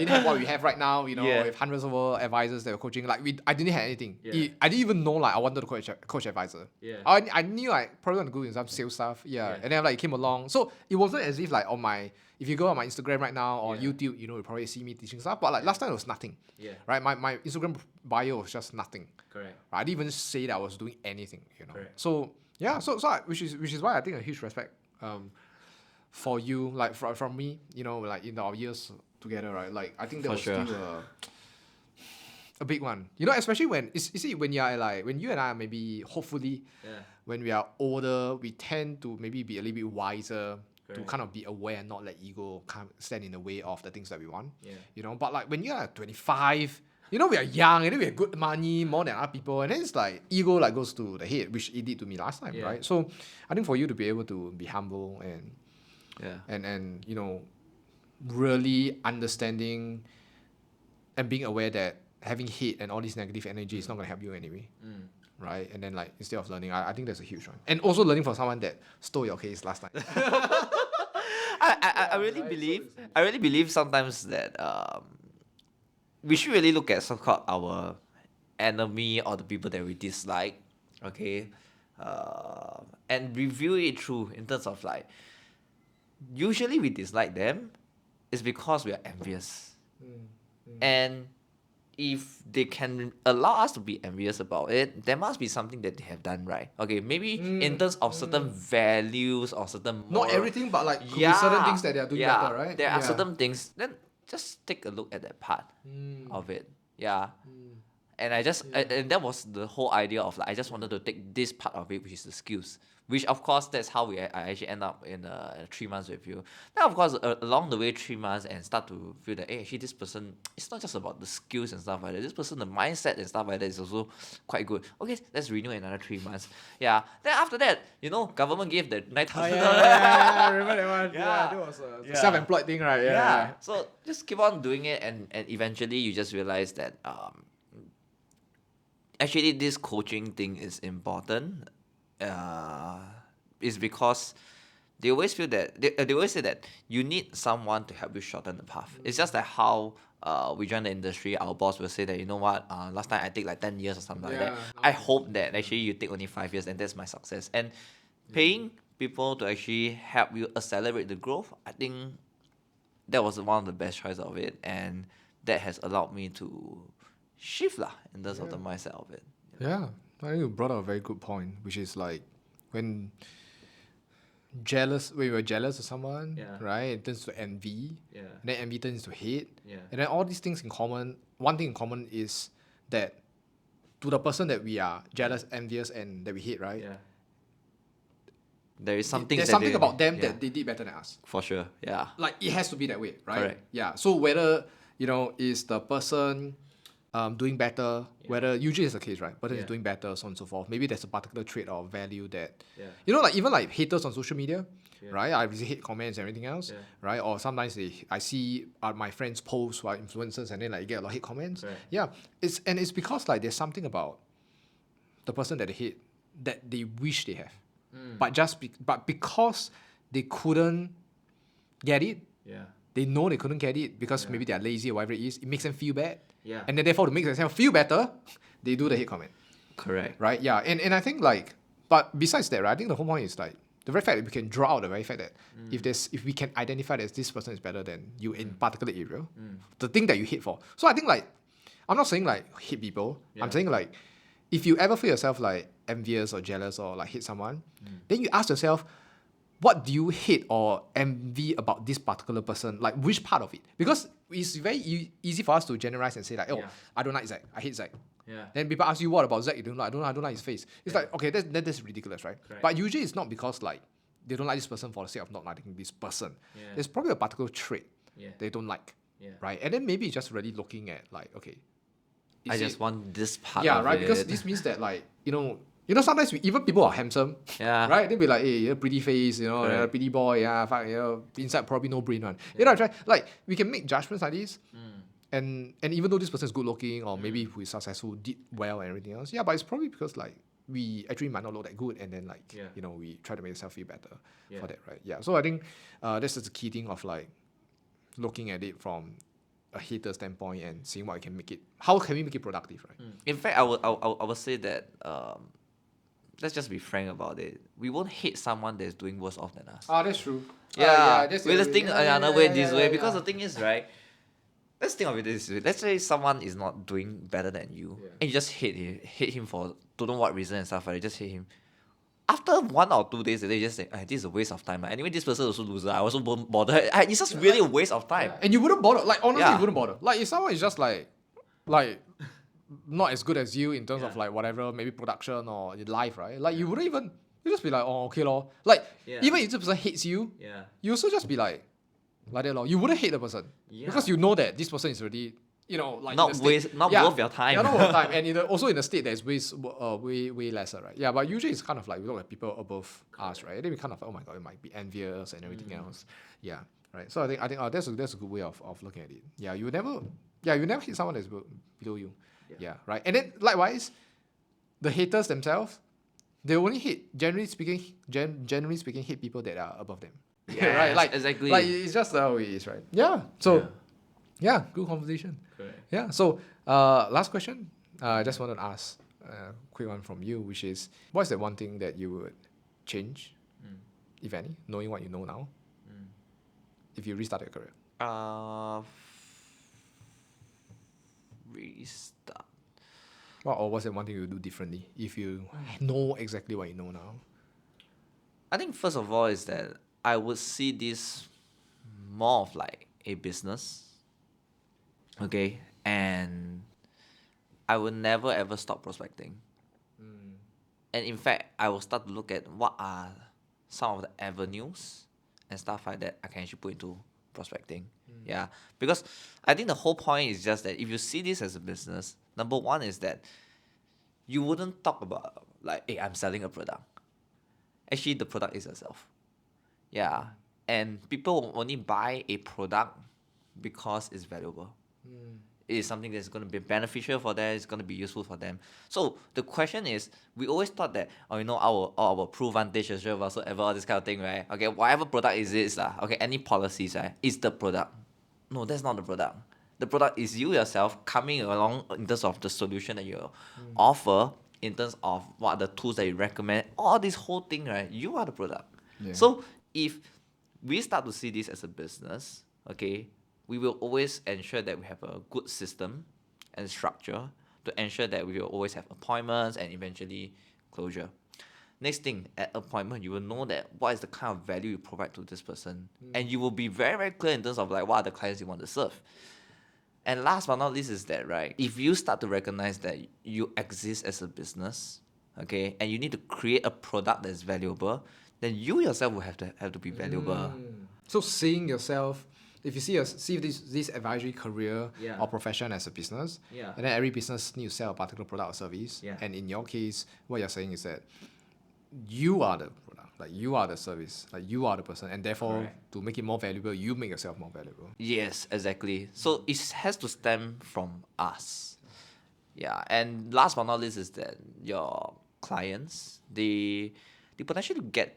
have what we have right now, with hundreds of advisors that were coaching. Like I didn't have anything. I didn't even know like I wanted to coach advisor. I knew like probably want to go in some sales stuff. And then like it came along. So it wasn't as if like if you go on my Instagram right now or YouTube, you probably see me teaching stuff. But like last time it was nothing. Right? My Instagram bio was just nothing. Correct. I didn't even say that I was doing anything. Correct. So which is why I think a huge respect for you, like from me, like in our years together, right? Like I think that was still a big one. Especially when when you are like when you and I maybe hopefully when we are older, we tend to maybe be a little bit wiser. To kind of be aware and not let ego stand in the way of the things that we want. But like when you're 25, we are young and then we have good money more than other people, and then it's like ego like goes to the head, which it did to me last time, right? So I think for you to be able to be humble and really understanding and being aware that having hate and all this negative energy is not going to help you anyway. Right? And then like instead of learning, I think that's a huge one. And also learning from someone that stole your case last time. I really believe sometimes that we should really look at so-called our enemy or the people that we dislike, okay, and review it through in terms of like, usually we dislike them is because we are envious. And if they can allow us to be envious about it, there must be something that they have done right. Okay, maybe in terms of certain values or certain Not moral, everything, but like could be certain things that they are doing yeah, better, right? there are Yeah. certain things. Then just take a look at that part of it. Yeah. And and that was the whole idea of like I just wanted to take this part of it, which is the skills. Which of course that's how I actually end up in 3 months with you. Now of course along the way 3 months and start to feel that hey, actually this person, it's not just about the skills and stuff like that. This person, the mindset and stuff like that is also quite good. Okay, let's renew another 3 months. Yeah. Then after that, government gave the $9,000. I remember that one. Yeah. That was a Yeah. self-employed thing, right? Yeah. So just keep on doing it, and eventually you just realize that actually this coaching thing is important. Is because they always feel that they always say that you need someone to help you shorten the path. It's just like how we join the industry, our boss will say that you know what, last time I take like 10 years or something like that. I hope that actually you take only 5 years and that's my success. And paying people to actually help you accelerate the growth, I think that was one of the best choices of it, and that has allowed me to shift in terms of the mindset of it. Yeah, I think you brought up a very good point, which is like when you're jealous of someone, right? It turns to envy. Yeah. And then envy turns to hate. Yeah. And then all these things in common, one thing in common is that to the person that we are jealous, envious, and that we hate, right? Yeah. There is something. There's something about them that they did better than us. For sure. Yeah. Like it has to be that way, right? Correct. Yeah. So whether is the person doing better, whether usually it's the case, right? Person is doing better, so on and so forth. Maybe there's a particular trait or value that like even like haters on social media, right? I receive hate comments and everything else, right? Or sometimes I see my friends post or influencers and then like get a lot of hate comments. Right. Yeah. It's because like there's something about the person that they hate that they wish they have. But because they couldn't get it, they know they couldn't get it because maybe they're lazy or whatever it is, it makes them feel bad. Yeah. And then therefore to make themselves feel better, they do the hate comment. Correct. Right? Yeah. And I think like, but besides that, right, I think the whole point is like the very fact that we can draw out the very fact that if we can identify that this person is better than you in particular area, the thing that you hate for. So I think like, I'm not saying like hate people. I'm saying like, if you ever feel yourself like envious or jealous or like hate someone, then you ask yourself, what do you hate or envy about this particular person? Like which part of it? Because it's very easy for us to generalize and say like, I don't like Zack, I hate Zack. Yeah. Then people ask you, what about Zack? You don't like? I don't like his face. It's like, okay, that's ridiculous, right? Correct. But usually it's not because like they don't like this person for the sake of not liking this person. There's probably a particular trait they don't like, right? And then maybe it's just really looking at like, okay, I just want this part. yeah, of right. it. Because this means that like sometimes even people are handsome, right? They'll be like, hey, you're pretty face, you're a pretty boy, fuck, inside probably no brain one. Right? Like we can make judgments like this, and even though this person is good looking or maybe who is successful, did well and everything else, but it's probably because like we actually might not look that good, and then like we try to make ourselves feel better for that, right? Yeah. So I think that's just the key thing of like looking at it from a hater standpoint and seeing what we can make it. How can we make it productive, right? In fact, I would say that let's just be frank about it. We won't hate someone that's doing worse off than us. That's true. That's we'll just think another way this way because the thing is, right? Let's think of it this way. Let's say someone is not doing better than you, and you just hate him for don't know what reason and stuff like that. Just hate him. After 1 or 2 days, they just say, this is a waste of time. Anyway, this person is also loser. I also won't bother. It's just really a waste of time. And you wouldn't bother. Like, honestly, you wouldn't bother. Like, if someone is just like not as good as you in terms of like whatever, maybe production or in life, right? Like, you wouldn't even, you just be like, oh, okay, lor. Like, even if this person hates you, you also just be like that, lor. You wouldn't hate the person. Because you know that this person is already, like not worth your time. Yeah, not worth time. And also in a state that is way lesser, right? Yeah, but usually it's kind of like we look at people above us, right? And then we kind of like, oh my god, it might be envious and everything else. Yeah, right. So I think that's a good way of looking at it. Yeah, you never hit someone that's below you. Yeah, right. And then likewise, the haters themselves, they only hate generally speaking, hate people that are above them. Yeah, right. Like exactly. Like it's just how it is, right? Yeah. So. Yeah, good conversation. Correct. Yeah, so last question. I just wanted to ask a quick one from you, which is, what's the one thing that you would change, if any, knowing what you know now, if you restart your career? Uh, Restart. Well, or was it one thing you do differently if you know exactly what you know now? I think first of all is that I would see this more of like a business, okay, and I will never ever stop prospecting. And in fact, I will start to look at what are some of the avenues and stuff like that I can actually put into prospecting. Yeah, because I think the whole point is just that if you see this as a business, number one is that you wouldn't talk about like, hey, I'm selling a product. Actually, the product is yourself. Yeah, and people will only buy a product because it's valuable. It is something that's going to be beneficial for them. It's going to be useful for them. So the question is, we always thought that, our proof advantage is whatsoever, all this kind of thing, right? Okay, whatever product is this, okay, any policies, right, is the product. No, that's not the product. The product is you yourself coming along in terms of the solution that you offer, in terms of what are the tools that you recommend, all this whole thing, right? You are the product. Yeah. So if we start to see this as a business, okay, we will always ensure that we have a good system and structure to ensure that we will always have appointments and eventually closure. Next thing, at appointment, you will know that what is the kind of value you provide to this person. And you will be very, very clear in terms of like what are the clients you want to serve. And last but not least is that, right, if you start to recognize that you exist as a business, okay, and you need to create a product that's valuable, then you yourself will have to be valuable. So seeing yourself, if you see this advisory career Yeah. or profession as a business, Yeah. and then every business needs to sell a particular product or service, Yeah. and in your case, what you're saying is that you are the product, like you are the service, like you are the person, and therefore Correct. to make it more valuable, you make yourself more valuable. Yes, exactly. So it has to stem from us. Yeah, and last but not least is that your clients, they potentially get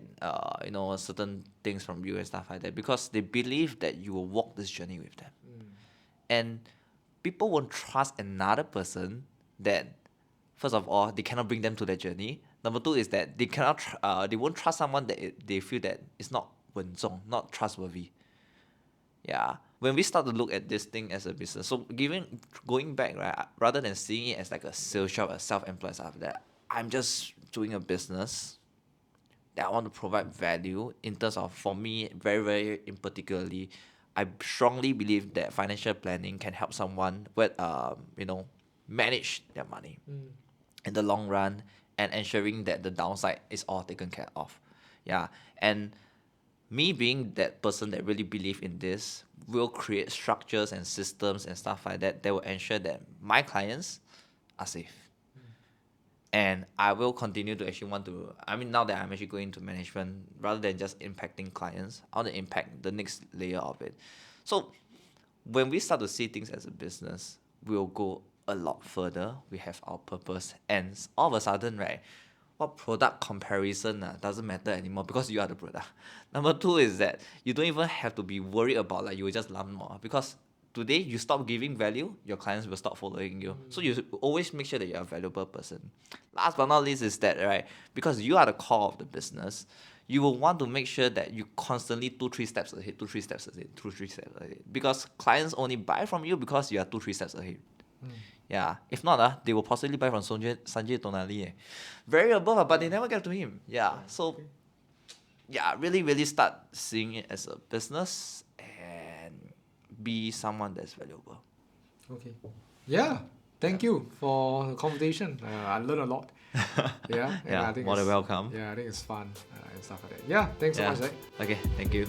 certain things from you and stuff like that because they believe that you will walk this journey with them. And people won't trust another person that, first of all, they cannot bring them to that journey. Number two is that they won't trust someone that they feel that is not 稳重, not trustworthy. Yeah. When we start to look at this thing as a business, so going back, right, rather than seeing it as like a sales shop, a self-employed stuff, that I'm just doing a business that I want to provide value in terms of, for me, very, very in particularly, I strongly believe that financial planning can help someone manage their money in the long run and ensuring that the downside is all taken care of. Yeah. And me being that person that really believe in this will create structures and systems and stuff like that will ensure that my clients are safe. And I will continue to actually now that I'm actually going into management, rather than just impacting clients, I want to impact the next layer of it. So when we start to see things as a business, we'll go a lot further. We have our purpose, and all of a sudden, right, what product comparison doesn't matter anymore because you are the product. Number two is that you don't even have to be worried about like you will just lump more, because today you stop giving value, your clients will stop following you. So you always make sure that you're a valuable person. Last but not least is that, right, because you are the core of the business, you will want to make sure that you constantly 2-3 steps ahead, 2-3 steps ahead, 2-3 steps ahead. Because clients only buy from you because you are 2-3 steps ahead. Yeah. If not, they will possibly buy from Sanjay Tonali. Very above, but they never get to him. Yeah. So yeah, really, really start seeing it as a business and be someone that's valuable. Okay. Yeah. Thank you for the conversation. I learned a lot. Yeah. And Yeah, I think more than it's- welcome. Yeah, I think it's fun and stuff like that. Yeah. Thanks so much, Zack. Okay, thank you.